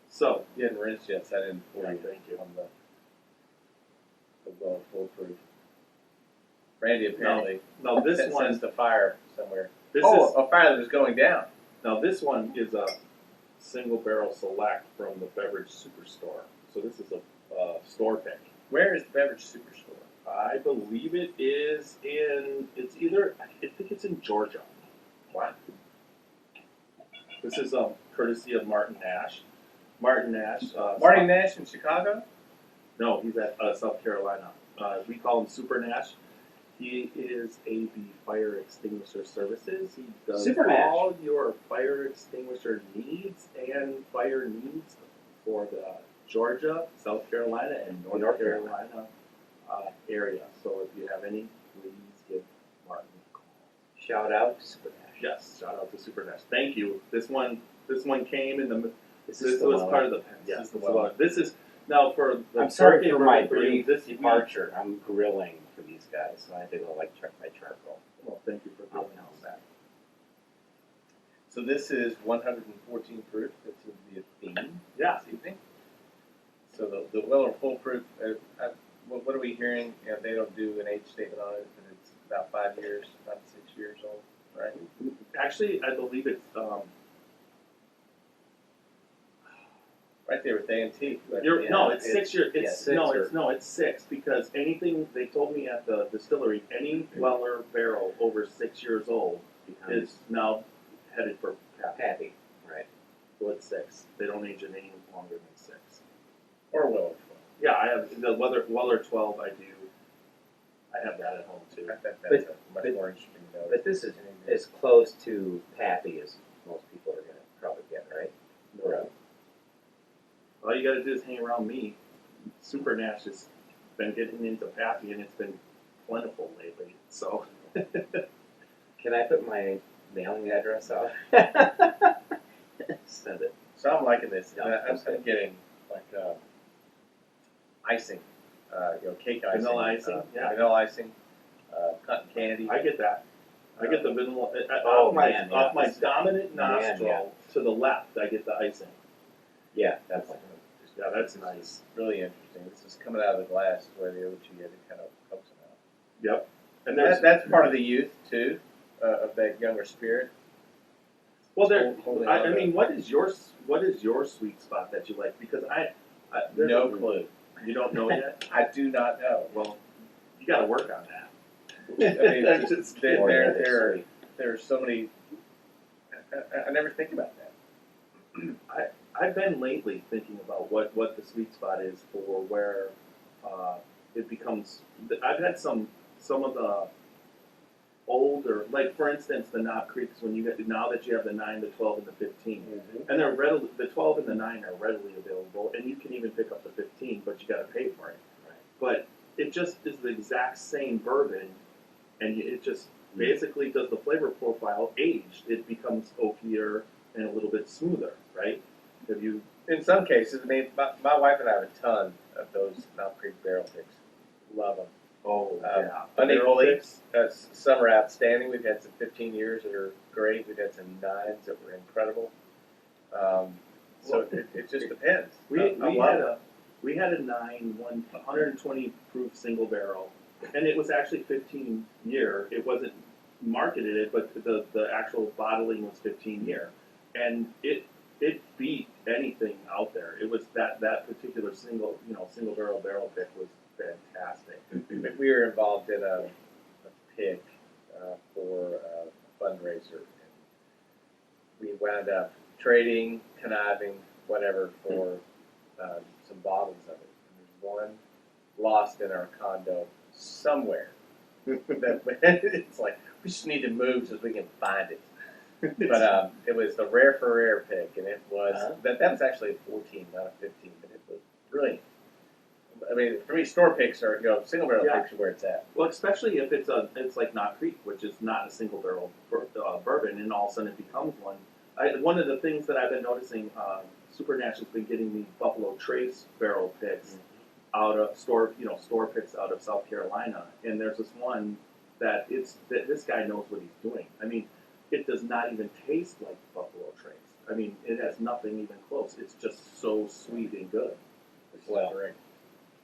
So You hadn't rinsed yet, so I didn't pour you. thank you. On the well foolproof. Randy apparently Now this sensed one. the fire somewhere. This Oh, is a fire that was going down. now this one is a single barrel select from the Beverage Superstore. So this is a store pick. Where is the Beverage Superstore? I believe it is in. It's either. I think it's in Georgia. Wow. This is courtesy of Martin Nash. Martin Nash. Marty Nash in Chicago? No, he's at South Carolina. We call him Super Nash. He is AV Fire Extinguisher Services. He does Super Nash. all your fire extinguisher needs and fire needs for the Georgia, South Carolina, and North Carolina area. So if you have any, please give Martin a call. Shout out to Super Nash. Yes, shout out to Super Nash. Thank you. This one came in the. This This the was one. part of the. This Yes, is the this is one. one. This is now for the. I'm sorry birthday for my bourbon for you. brief This departure. I'm grilling for these guys, so I had to go check my charcoal. Well, thank you for I'll doing tell that. So this is 114 proof. That seems to be a theme Yeah. this evening. So the Weller Full Proof, what are we hearing? You know, they don't do an age statement on it, but it's about 5 years, about 6 years old, right? Actually, I believe it's. Right there with A&T. You're, no, it's 6 years. yeah, It's 6 or- it's 6 because anything they told me at the distillery, any Weller barrel over 6 years old is now headed for cap. Happy, right? So it's 6. They don't age it any longer than 6. Or Weller 12. Yeah, I have the Weller 12. I do. I have that at home too. I think that's a much more interesting note. But this is as close to Pappy as most people are going to probably get, right? No. All you got to do is hang around me. Super Nash has been getting into Pappy, and it's been plentiful lately. So. Can I put my mailing address out? Send it. So I'm liking this. Yeah, I'm getting like icing, cake icing. Vanilla icing, yeah. Vanilla icing, cotton candy. I get that. I get the vanilla Oh, off my man, yeah. off my dominant Man, nostril yeah. to the left. I get the icing. Yeah, that's Yeah, that's nice. Really interesting. This is coming out of the glass where the OG had to kind of coax them out. Yep. And there's That's part of the youth too, of that younger spirit. well, there. Holding I on to- mean, what is your sweet spot that you like? Because there's No a- clue. You don't know yet. I do not know. Well, you got to work on that. I mean, I'm just kidding. there are so many. I never think about that. I've been lately thinking about what the sweet spot is for where it becomes. I've had some of the older, like for instance, the Knob Creeks. When you get now that you have the 9, the 12, and the 15, and they're readily the 12 and the 9 are readily available, and you can even pick up the 15, but you got to pay for it. Right. But it just is the exact same bourbon, and it just basically does the flavor profile aged. It becomes oakier and a little bit smoother, right? Have you? In some cases, I mean, my wife and I have a ton of those Knob Creek barrel picks. Love them. Oh, yeah. Unequally, some are outstanding. We've had some 15 years that are great. We've had some 9s that were incredible. So it just depends. We had a 9, 120 proof single barrel, and it was actually 15 year. It wasn't marketed it, but the actual bottling was 15 year, and it beat anything out there. It was that particular single barrel pick was fantastic. We were involved in a pick for a fundraiser. We wound up trading, conniving, whatever, for some bottles of it. And there's one lost in our condo somewhere. It's like, we just need to move so we can find it. But it was the rare for rare pick, and it was, that was actually a 14, not a 15, but it was brilliant. I mean, for me, store picks are, single barrel picks are where it's at. Well, especially if it's like Knob Creek, which is not a single barrel bourbon, and all of a sudden it becomes one. One of the things that I've been noticing, Super Nash has been getting these Buffalo Trace barrel picks out of store picks out of South Carolina, and there's this one that this guy knows what he's doing. I mean, it does not even taste like Buffalo Trace. I mean, it has nothing even close. It's just so sweet and good. Well,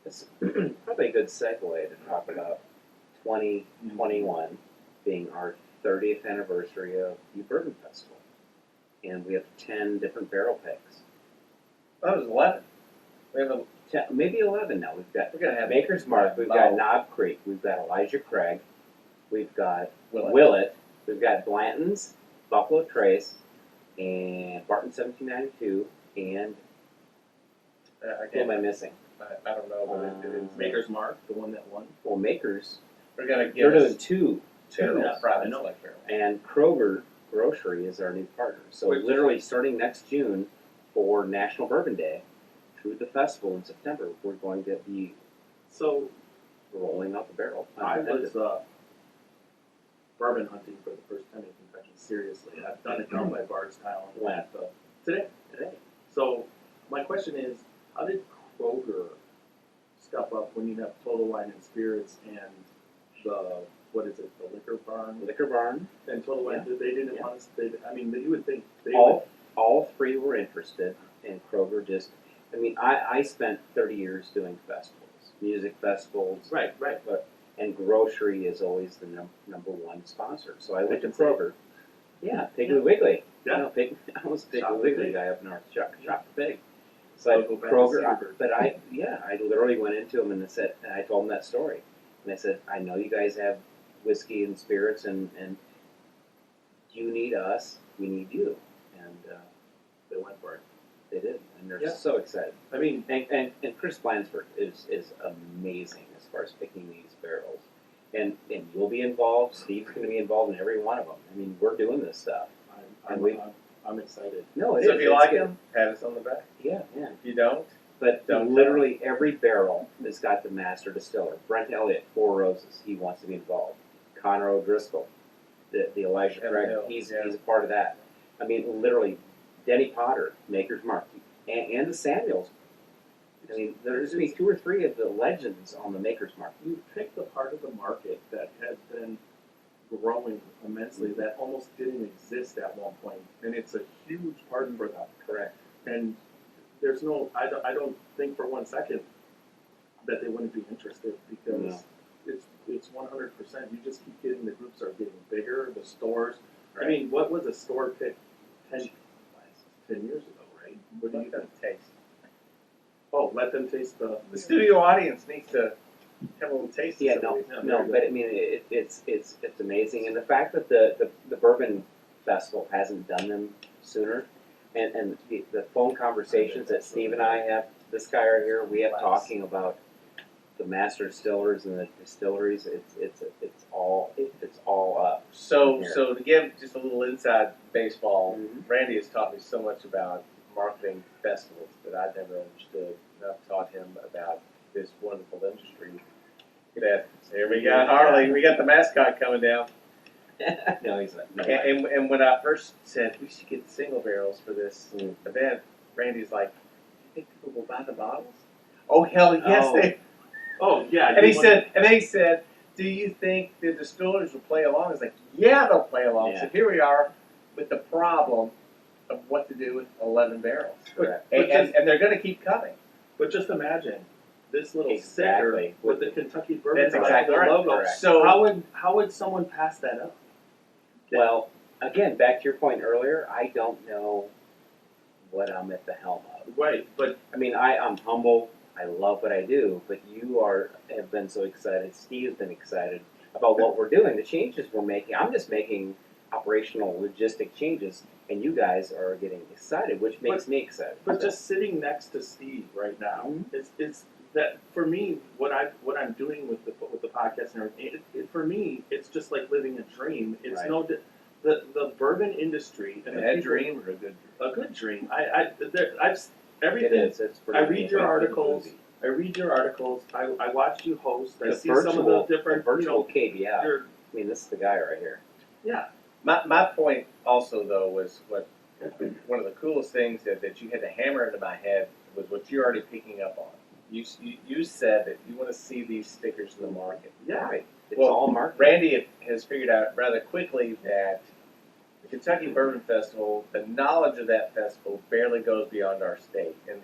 it's probably a good segue to talk about 2021 being our 30th anniversary of the Bourbon Festival. And we have 10 different barrel picks. That was 11. We have 10, maybe 11 now. We're going to have Maker's Mark, we've Oh. got Knob Creek, we've got Elijah Craig, we've got Willet, we've got Blanton's, Buffalo Trace, and Barton 1792, and who am I missing? I don't know, but it is. Maker's Mark, the one that won. Well, Maker's, We're going to they're give doing us two, private select barrel. and Kroger Grocery is our new partner. So literally starting next June for National Bourbon Day through the festival in September, we're going to be rolling out the barrel. I was bourbon hunting for the first time in Kentucky. Seriously, I've done it down by Bardstown today. So my question is, how did Kroger step up when you have Total Wine and Spirits and the Liquor Barn and Total Wine? They didn't want us. You would think they would. All three were interested, and Kroger just. I mean, I spent 30 years doing festivals, music festivals. Right. And grocery is always the number one sponsor. So I went to Kroger. Yeah, Piggly Wiggly. Yeah. I was a Piggly Wiggly guy up north. Shop the Pig. So I'll go back to Kroger, but I literally went into them and I told them that story. And I said, I know you guys have whiskey and spirits, and you need us, we need you. And They went for it. they did, and they're so excited. I mean, And Chris Blansford is amazing as far as picking these barrels. And you'll be involved, Steve's going to be involved in every one of them. I mean, we're doing this stuff. I'm excited. No, it So is. if you like them, pat us on the back. Yeah. If you don't, But Don't literally every barrel has got the master distiller. Brent Elliott, Four Roses, he wants to be involved. Connor O'Driscoll, the Elijah Craig, he's a part of that. I mean, literally, Denny Potter, Maker's Mark, and the Samuels. I mean, there's going to be 2 or 3 of the legends on the Maker's Mark. You picked the part of the market that has been growing immensely that almost didn't exist at one point, and it's a huge part for them. Correct. And there's I don't think for one second that they wouldn't be interested, because it's 100%. You just keep getting, the groups are getting bigger, the stores. Right. I mean, what was a store pick 10 years ago, right? What do you think? Taste. Oh, let them taste the studio audience needs to have a little taste. Yeah, no, but I mean, it's amazing, and the fact that the Bourbon Festival hasn't done them sooner, and the phone conversations that Steve and I have, this guy right here, we have talking about the master distillers and the distilleries, it's all up. So Here. so to give just a little inside baseball, Mhm. Randy has taught me so much about marketing festivals that I've never understood. And I've taught him about this wonderful industry. That here we got Harley, we got the mascot coming down. No, he's not. No. And when I first said we should get single barrels for this Mm. event, Randy's like, "You think people will buy the bottles?" Oh hell yes, Oh. they. Oh yeah. And you want- and then he said, "Do you think the distillers will play along?" I was like, "Yeah, they'll play along." Yeah. So here we are with the problem of what to do with 11 barrels, Correct. But and they're going to keep coming. But just imagine this little Exactly. sticker with the Kentucky Bourbon That's exactly right. logo. Correct. So How would someone pass that up? Well, again, back to your point earlier, I don't know what I'm at the helm of. Right, but I mean, I'm humble. I love what I do, but you have been so excited. Steve's been excited about what we're doing, the changes we're making. I'm just making operational, logistic changes, and you guys are getting excited, which makes me excited. but just sitting next to Steve right now, Mhm. it's that for me what I'm doing with the podcast and everything. For me, it's just like living a dream. It's Right. the bourbon industry and the a people- dream or a good dream. I've it everything. is. It's pretty I read your amazing. articles. I read your articles. I watch you host. I The see some of the different virtual KBF. your- I mean, this is the guy right here. yeah. My point also though was what one of the coolest things that you had to hammer into my head was what you're already picking up on. You said that you want to see these stickers in the market. Yeah. Right. It's Well, all marketing. Randy has figured out rather quickly that the Kentucky Bourbon Festival, the knowledge of that festival barely goes beyond our state and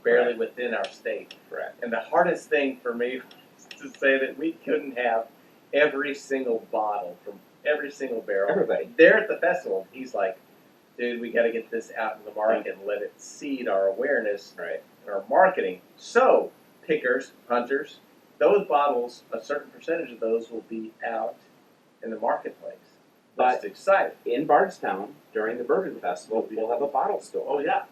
barely Correct. within our state. Correct. And the hardest thing for me was to say that we couldn't have every single bottle from every single barrel. Everybody. There at the festival, he's like, dude, we got to get this out in the market and let it seed our awareness Right. and our marketing. So, pickers, hunters, those bottles, a certain percentage of those will be out in the marketplace. That's But- exciting. In Bardstown, during the Bourbon Festival, we'll have a bottle store. Oh yeah.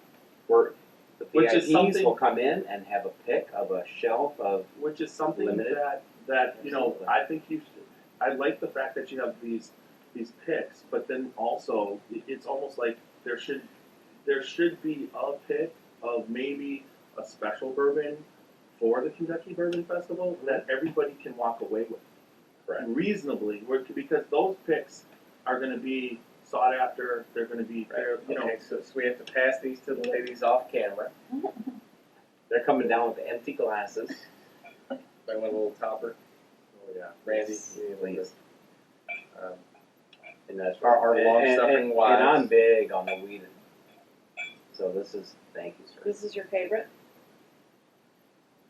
Where the Which is VIPs something- will come in and have a pick of a shelf of Which is something Limited. that you know Absolutely. I think you should. I like the fact that you have these picks, but then also it's almost like there should be a pick of maybe a special bourbon for the Kentucky Bourbon Festival that everybody can walk away with Correct. reasonably, because those picks are going to be sought after. They're going to be they're, you know. Okay, so we have to pass these to the ladies off camera. They're coming down with empty glasses. I want a little topper. Oh yeah. Randy, Yes, you need a little please. bit. And that's Our long-suffering and wives. I'm big on the weed. So this is thank you, sir. This is your favorite?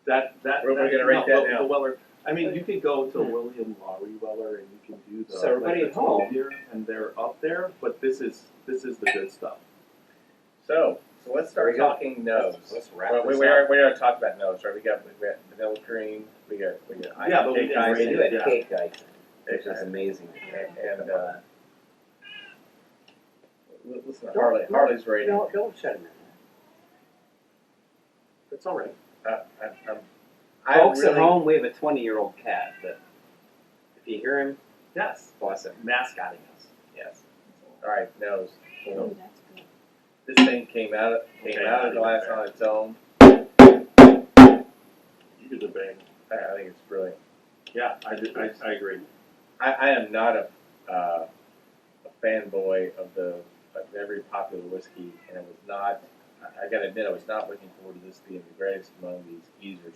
That We're gonna rate that down. The Weller. I mean, you could go to William Lowry Weller and you can do the So everybody like at the home- 12 year, and they're up there. But this is the good stuff. So let's There we start go. talking nose. Let's wrap Well, this we up. already talked about nose, right? We got vanilla cream. We got Yeah, but we cake didn't We icing, do it Yeah. cake icing, which is and amazing. listen to Harley's rating. Don't shut him in. It's all right. I Folks really, at home, we have a 20-year-old cat that if you hear him, Yes. bless him. Mascotting us. Yes. All right, nose. Oh, that's good. This thing came out of the glass on its own. You do the bang. I think it's brilliant. Yeah, I agree. I am not a fanboy of every popular whiskey, and it was not. I got to admit, I was not looking forward to this being the greatest among these geezers.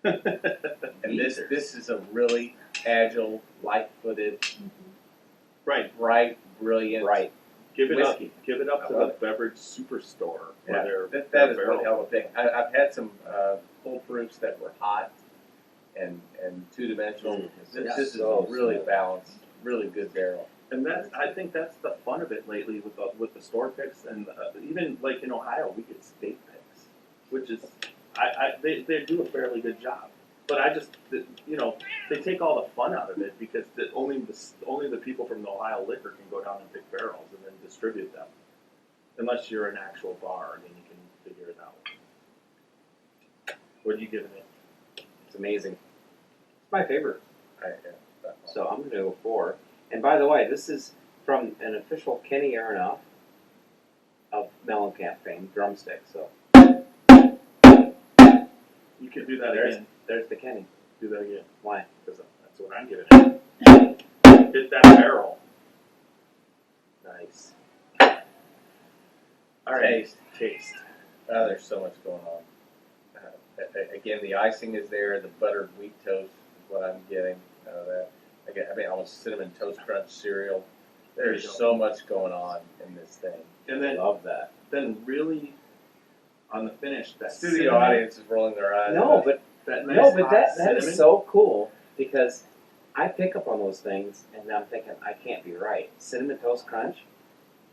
And this is a really agile, light-footed, Right. bright, brilliant. Right. Give it Whiskey. up. Give it up to I love the beverage superstore. Yeah, Where that is one hell of a thing. I've had some full proofs that were hot and two-dimensional. Yeah, This is so a really smooth. balanced, really good barrel. And I think that's the fun of it lately with the store picks, and even like in Ohio we get state picks, which is they do a fairly good job. But I just they take all the fun out of it because only the people from the Ohio liquor can go down and pick barrels and then distribute them, unless you're an actual bar and then you can figure it out. What are you giving it? It's amazing. My favorite. Yeah, that one. So I'm going to go 4. And by the way, this is from an official Kenny Aronoff of Mellencamp fame, drumstick. So You can do that there's, again. there's the Kenny. Do that again. Why? Because that's what I'm giving it. Hit that barrel. Nice. All right. Taste. There's so much going on. Again, the icing is there. The buttered wheat toast is what I'm getting out of that. I mean, almost cinnamon toast crunch cereal. There's There you go. so much going on in this thing. And then, Love that. really, on the finish, that Studio cinnamon, audience is rolling their eyes. No, but that nice no, but hot that cinnamon. is so cool because I pick up on those things and I'm thinking I can't be right. Cinnamon toast crunch,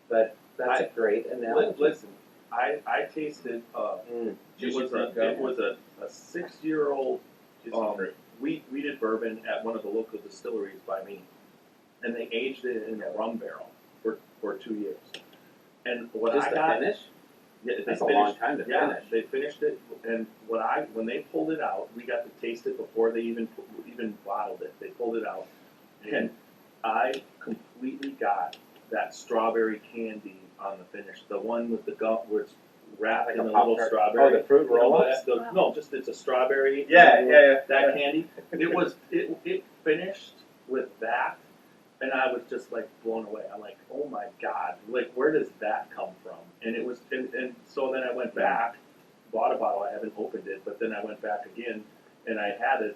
but that's a great analogy. Listen, I tasted. It Juicy was fruit a gum. it was a 6-year-old wheated bourbon at one of the local distilleries by me, and they aged it in a rum barrel for 2 years. And what Just I the got, finish? yeah, they That's a finished- long time to Yeah, finish. they finished it, and when they pulled it out, we got to taste it before they even bottled it. They pulled it out, and I completely got that strawberry candy on the finish. The one with the gum where it's wrapped Like in a a little Pop-Tart. strawberry. Oh, the fruit You know roll-ups? what? No, just it's a strawberry. Yeah. That candy. It finished with that, and I was just like blown away. I'm like, oh my god, like where does that come from? And it was, and so then I went back, bought a bottle. I haven't opened it, but then I went back again, and I had it,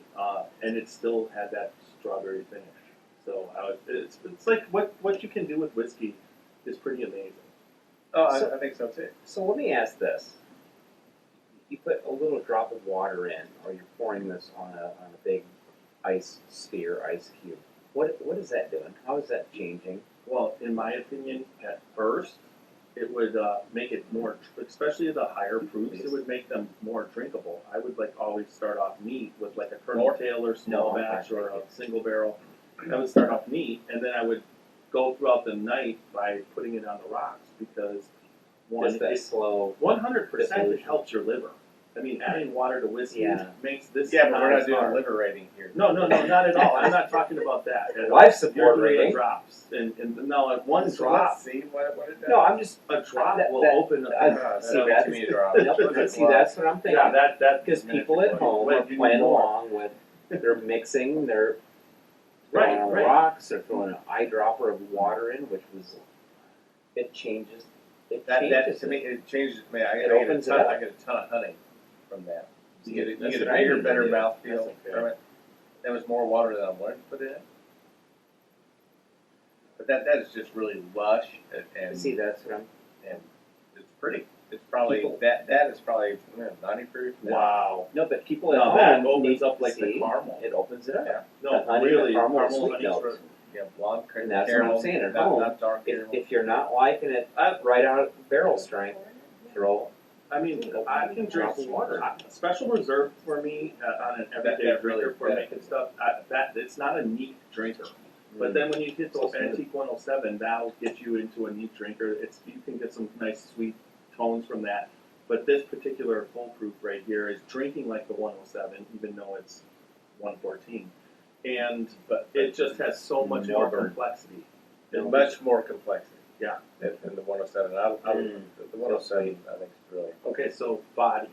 and it still had that strawberry finish. So it's like what you can do with whiskey is pretty amazing. Oh, I think so too. So let me ask this. You put a little drop of water in, or you're pouring this on a big ice sphere, ice cube. What is that doing? How is that changing? Well, in my opinion, at first, it would make it more, especially the higher proofs, it would make them more drinkable. I would like always start off neat with like a Colonel More? Taylor small No, batch I or a think single barrel. I would start off neat, and then I would go throughout the night by putting it on the rocks because Just that slow. 100% it diffusion. helps your liver. I mean, adding water to whiskey Yeah. makes this. Yeah, but we're not as doing hard. liver rating here. No, not at all. I'm not talking about that. At all. Life support You're doing rating. the drops, and no, at one So drop, let's see what it does. No, I'm just. a drop That- will that- open up. See, Too that's- many drops. See, that's what I'm thinking. yeah, that Because people at home Wait, are you need playing more. along with, they're mixing, they're throwing Right, on right. rocks, they're throwing an eyedropper of water in, which was, it changes. It That changes to me, it changes to me. I It get opens it up. I get a ton of honey from that. You get That's a what I bigger, need to better do. mouthfeel That's from it. There was more water than I wanted to put in. But that is just really lush and See, that's what I'm. and it's pretty. It's probably People- that is probably 90 proof. now. Wow. No, but people at Now home that opens need up to like the see, caramel. it opens it up. Yeah. No, The honey, the really, caramel, caramel sweet honey's notes. for- Yeah, blonde And that's what caramel. I'm saying at not, home. Not dark If, caramel. if you're not liking it right out of barrel strength, throw. I mean, I can drink Drop of water. Special reserve for me on an everyday That really drinker for benefits. making stuff. That it's not a neat drinker. But then when you hit those Antique 107, that'll get you into a neat drinker. You can get some nice sweet tones from that. But this particular full proof right here is drinking like the 107, even though it's 114. But it just has so much No more burn. complexity. There's much more complexity. Yeah. Than the 107. The 107, I think, is really. Okay, so body.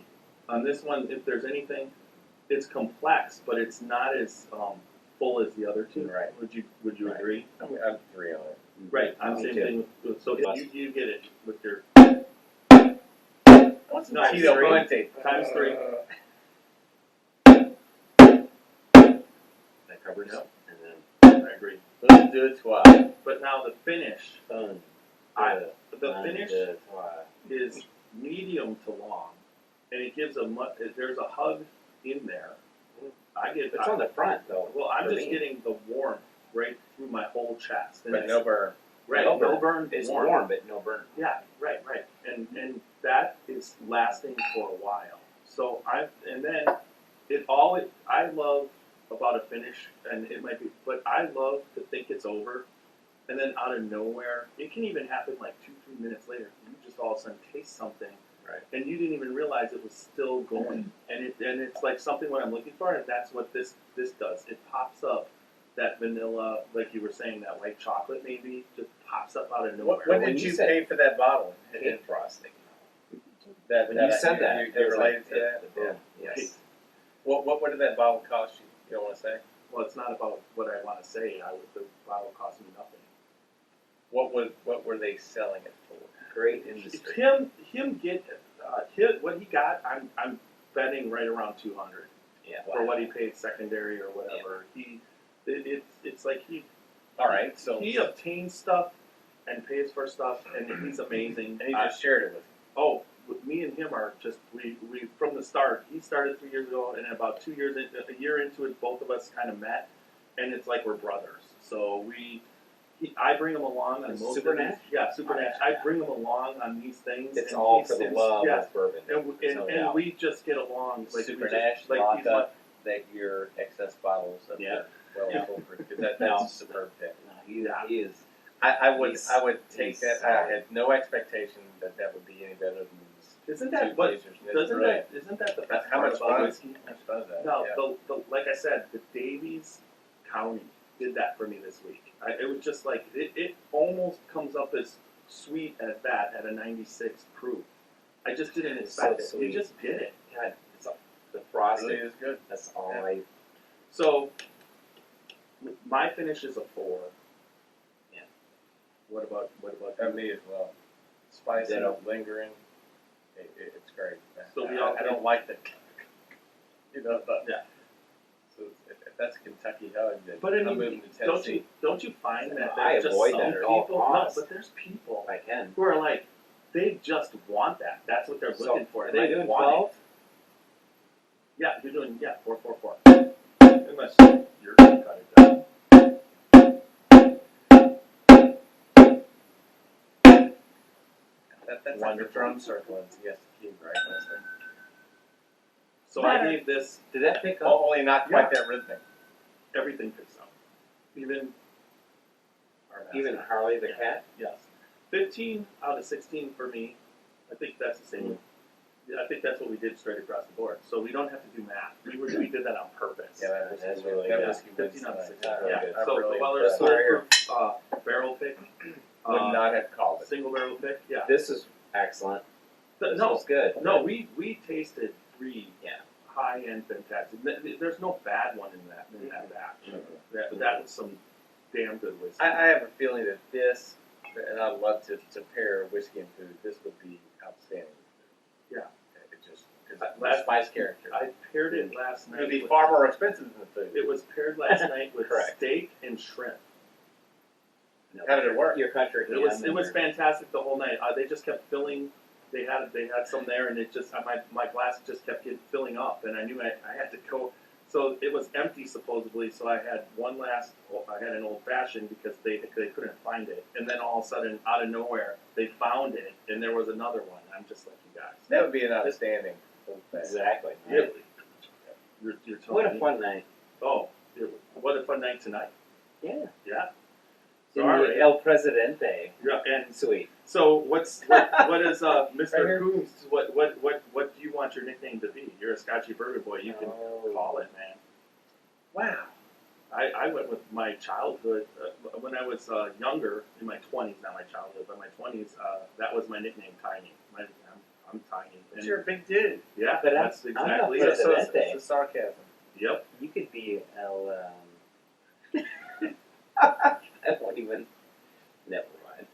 On this one, if there's anything, it's complex, but it's not as full as the other two. Right. Would you Right. agree? I'm 3 on it. Right. I'm Me same too. thing. So you get it with your What's No, Tito three. Fuente? Times 3. That covers Yep. and then I agree. Let's do it twice. But now the finish, done. the finish is medium to long, and it gives there's a hug in there. It's on the front though. Well, I'm for just me. getting the warmth right through my whole chest. And But it's- no burn. Right, No no burn. burn, It's warm. warm, but no burn. Yeah, right. And that is lasting for a while. So I love about a finish, and it might be, but I love to think it's over, and then out of nowhere, it can even happen like 2-3 minutes later. You just all of a sudden taste something, Right. and you didn't even realize it was still going, and and it's like something what I'm looking for, and that's what this does. It pops up that vanilla, like you were saying, that white chocolate maybe just pops up out of nowhere. What When did you you said pay for that bottle in frosting. That, When you said that, you it was related like to that? the boom. Yes. What did that bottle cost you? You don't want to say? Well, it's not about what I want to say. The bottle cost me nothing. What were they selling it for? Great industry. What he got. I'm betting right around 200 Yeah. for what he paid secondary or whatever. It's like All right, so he obtains stuff and pays for stuff, and he's amazing. and he just shared it with you. Me and him are just we from the start. He started 3 years ago, and about 2 years, a year into it, both of us kind of met, and it's like we're brothers. So I bring him along on most Super of these. Nash? Yeah, Super Nash. I bring him along on these things. It's and all he's- for the it's- love yeah. of bourbon. And we just get along. Like Super we just, Nash like lock he's up that your excess bottles of Yeah. well Yeah. over because that's No. a superb pick. No, he is. I would He's- take he's that. solid. I had no expectation that would be any better than these Isn't two that what? Blazers. And it's brilliant. Isn't that the best How part much about fun? whiskey? How much fun is that? No, Yeah. the like I said, the Davies County did that for me this week. It was just like it almost comes up as sweet as that at a 96 proof. I just didn't It's expect so it. He sweet. just did it. God, it's all, the It frosting. really is good. That's all Yeah. So my finish is a 4. Yeah. What about And me as well. Spicy, Ditto. lingering. It's great. So we all I don't like the, but Yeah. So if that's a Kentucky hug, then But I I'm mean, moving to don't Tennessee. you find that I there's just avoid some that at all people? costs. No, but there's people If I can. who are like they just want that. That's what they're So, looking for. Am They I doing want 12? it. Yeah, you're doing 4. Unless you're gonna cut it down. That's like the Wonderful. drum circle in CS Cube, right, Leslie? So Better. I gave this Did that pick up? Only not quite that rhythmic. everything picks up, even our Even mascot. Harley the Yeah. cat? Yes, 15 out of 16 for me. I think that's the same. Yeah, I think that's what we did straight across the board. So we don't have to do math. We did that on purpose. Yeah, that That's whiskey, really that good. whiskey wins 15 out of tonight. 16. really Yeah. good. I'm So really while there's impressed. barrel pick, Would not have called it. single barrel pick. Yeah. This is excellent. This No, is good. no, we tasted 3 Yeah. high end fantastic. There's no bad one in that batch. That was some damn good whiskey. I have a feeling that this, and I'd love to pair whiskey and food, this would be outstanding. Yeah. It just, because Last- the spice character. I paired it last night. It would be with- far more expensive than the food. It was paired last night with Correct. steak and shrimp. How did it work? Your country It was ham and your- fantastic the whole night. They just kept filling. They had some there, and it just my glass just kept filling up, and I knew I had to go. So it was empty supposedly. So I had I had an old fashioned because they couldn't find it, and then all of a sudden out of nowhere they found it, and there was another one. I'm just like you guys. That would be an outstanding old fashioned. Exactly. Really, you're telling What a me. fun night. Oh, what a fun night tonight. Yeah. Yeah. In Sorry. the El Presidente Yeah, and suite. so what is Right Mr. here. Coomes? What do you want your nickname to be? You're a Scotchy Bourbon Boy. You can call it, man. Wow. I went with my childhood when I was younger, in my 20s, not my childhood, but my 20s. That was my nickname, Tiny. I'm Tiny. But And you're a big dude. yeah, But that's I'm exactly not it. So Presidente. it's a sarcasm. Yep. You could be El. I won't even. Never mind.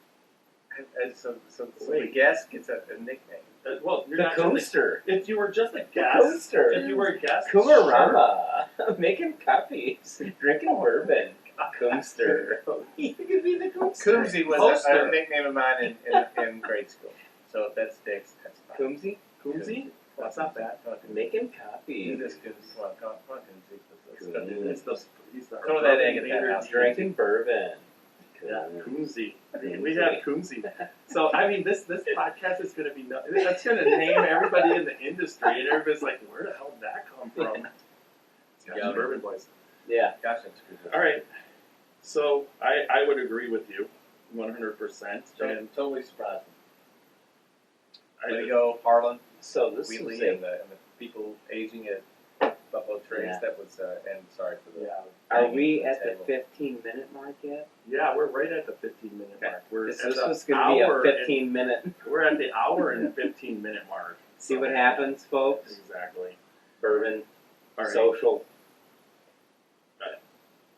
And so the Wait. guest gets a nickname. Well, you're The not just Coomster. if you were just a guest. Coomster. If you were a guest, sure. Coomerama. Making coffees. Drinking bourbon. Coomster. You could be the Coomster. Coomsy was Poster. a nickname of mine in grade school. So if that sticks, that's fine. Coomsy? Coomsy? That's not bad. Making Do coffee. this, Coomsy. Come on, Coomsy. Coomsy. He's the Throw that egg at that house. Drinking bourbon. Yeah, Coomsy. We have Coomsy. So I mean, this podcast is going to be that's going to name everybody in the industry, and everybody's like, "Where the hell did that come from?" Scotchy Yeah. Bourbon Boys. Yeah. Gosh, that's good. All right. So I would agree with you, 100%. And Totally surprised me. Way to I, go, Harlan. So this Wheatley is a and the people aging at Buffalo Trace. Yeah. That was, and sorry for the. Yeah. Are we at the Table. 15-minute mark yet? Yeah, we're right at the 15-minute Okay. mark. We're This at the was going to be a hour 15-minute. we're at the hour and 15-minute mark. See what happens, folks? Exactly. Bourbon, All right. social.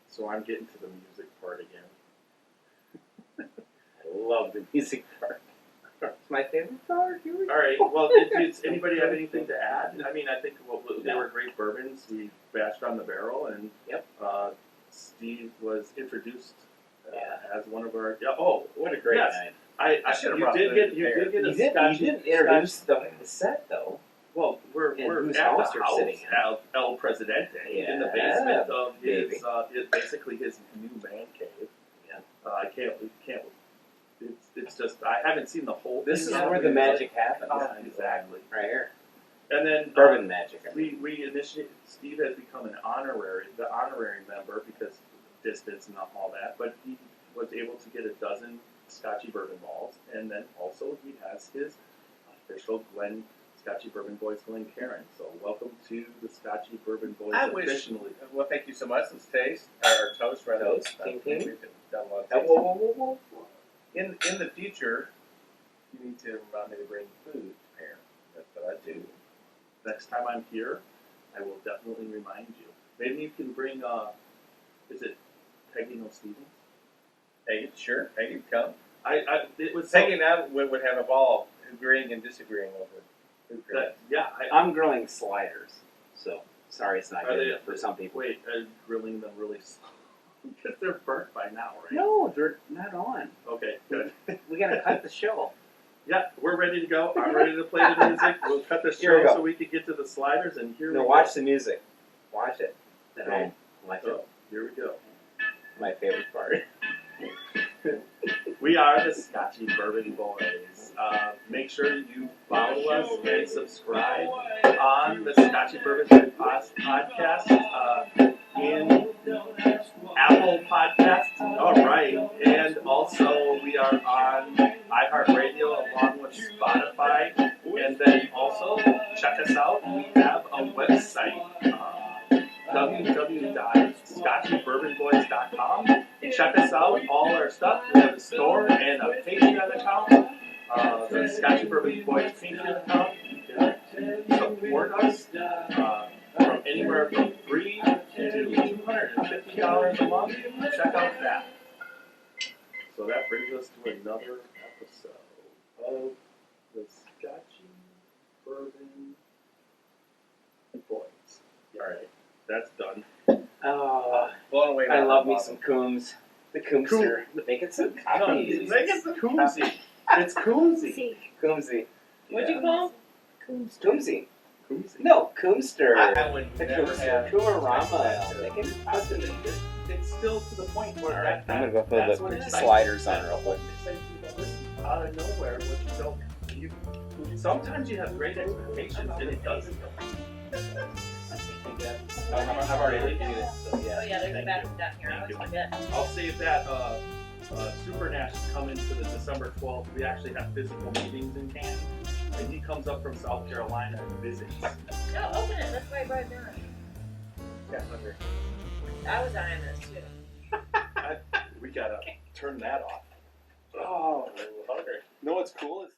So I'm getting to the music part again. I love the music part. It's my favorite part. Here we go. All right. Well, does anybody have anything to add? I mean, I think they were great bourbons. We bashed on the barrel, and Yep. Steve was introduced Yeah. as one of our. Yeah. Oh, What a great yes. night. I should have you brought did food get to you pair. did get a You didn't Scotchy. introduce the set, though. Well, we're And at whose the house house you're sitting in. El Presidente in the Yeah, basement of baby. basically his new man cave. Yeah. I can't. It's just I haven't seen the whole. This thing is yet. where the magic happens. Yeah, exactly. Right here. And then Bourbon magic. I mean. we initiated. Steve has become the honorary member because distance and all that. But he was able to get a dozen Scotchy Bourbon Balls, and then also he has his official Scotchy Bourbon Boys Glencairn. So welcome to the Scotchy Bourbon Boys I wish. officially. Well, thank you so much. Let's taste or toast rather. Toast. Ting, ting. We've done a lot of Oh, tasting. whoa, whoa, whoa, whoa. In the future, you need to remind me to bring food to pair. That's what I do. Next time I'm here, I will definitely remind you. Maybe you can bring. Is it Peggy No Stevens? Hey, sure. Hey, come. It was Peggy and I would have a ball agreeing and disagreeing over food pairing. I'm grilling sliders, so sorry it's not Are good they- enough for some people. Wait, grilling them really slow because they're burnt by now, right? No, they're not on. Okay, good. We gotta cut the show. Yeah, we're ready to go. I'm ready to play the music. We'll cut the Here we show go. so we can get to the sliders, and here No, we watch go. the music. Watch it at home. Watch it. So, here we go. My favorite part. We are the Scotchy Bourbon Boys. Make sure you follow us and subscribe on the Scotchy Bourbon Boys podcast in Apple Podcasts. All right. And also, we are on iHeartRadio along with Spotify. And then also, check us out. We have a website, www.scotchybourbonboys.com. Check us out, all our stuff. We have a store and a Patreon account. The Scotchy Bourbon Boys Patreon account. You can support us from anywhere from $3 to $250 a month. Check out that. So that brings us to another episode of the Scotchy Bourbon Boys. All right, that's done. Oh, Blown away. I by love the me bottle. some Coomes. The Coomester. Making some copies. Make it Coomesy. It's Coomesy. See, Coomesy. what'd you call him? Coomesy. Coomesy. No, Coomster. I would The never have. Coomerama. Making It's still to the point where Alright, that, I'm gonna go fill that's the what excites sliders me. on real quick. Excites people out of nowhere, what you don't. Sometimes you have great expectations and it doesn't. I've already reviewed it, so Oh yeah. yeah, there's a Thank bathroom down here. Thank Let's you. look at. I'll save that. Super Nash is coming to the December 12th. We actually have physical meetings in Canton, and he comes up from South Carolina and visits. Oh, open it. That's why I brought it down. Yeah, okay. I was on this too. We gotta turn that off. Oh, hungry. No, what's cool is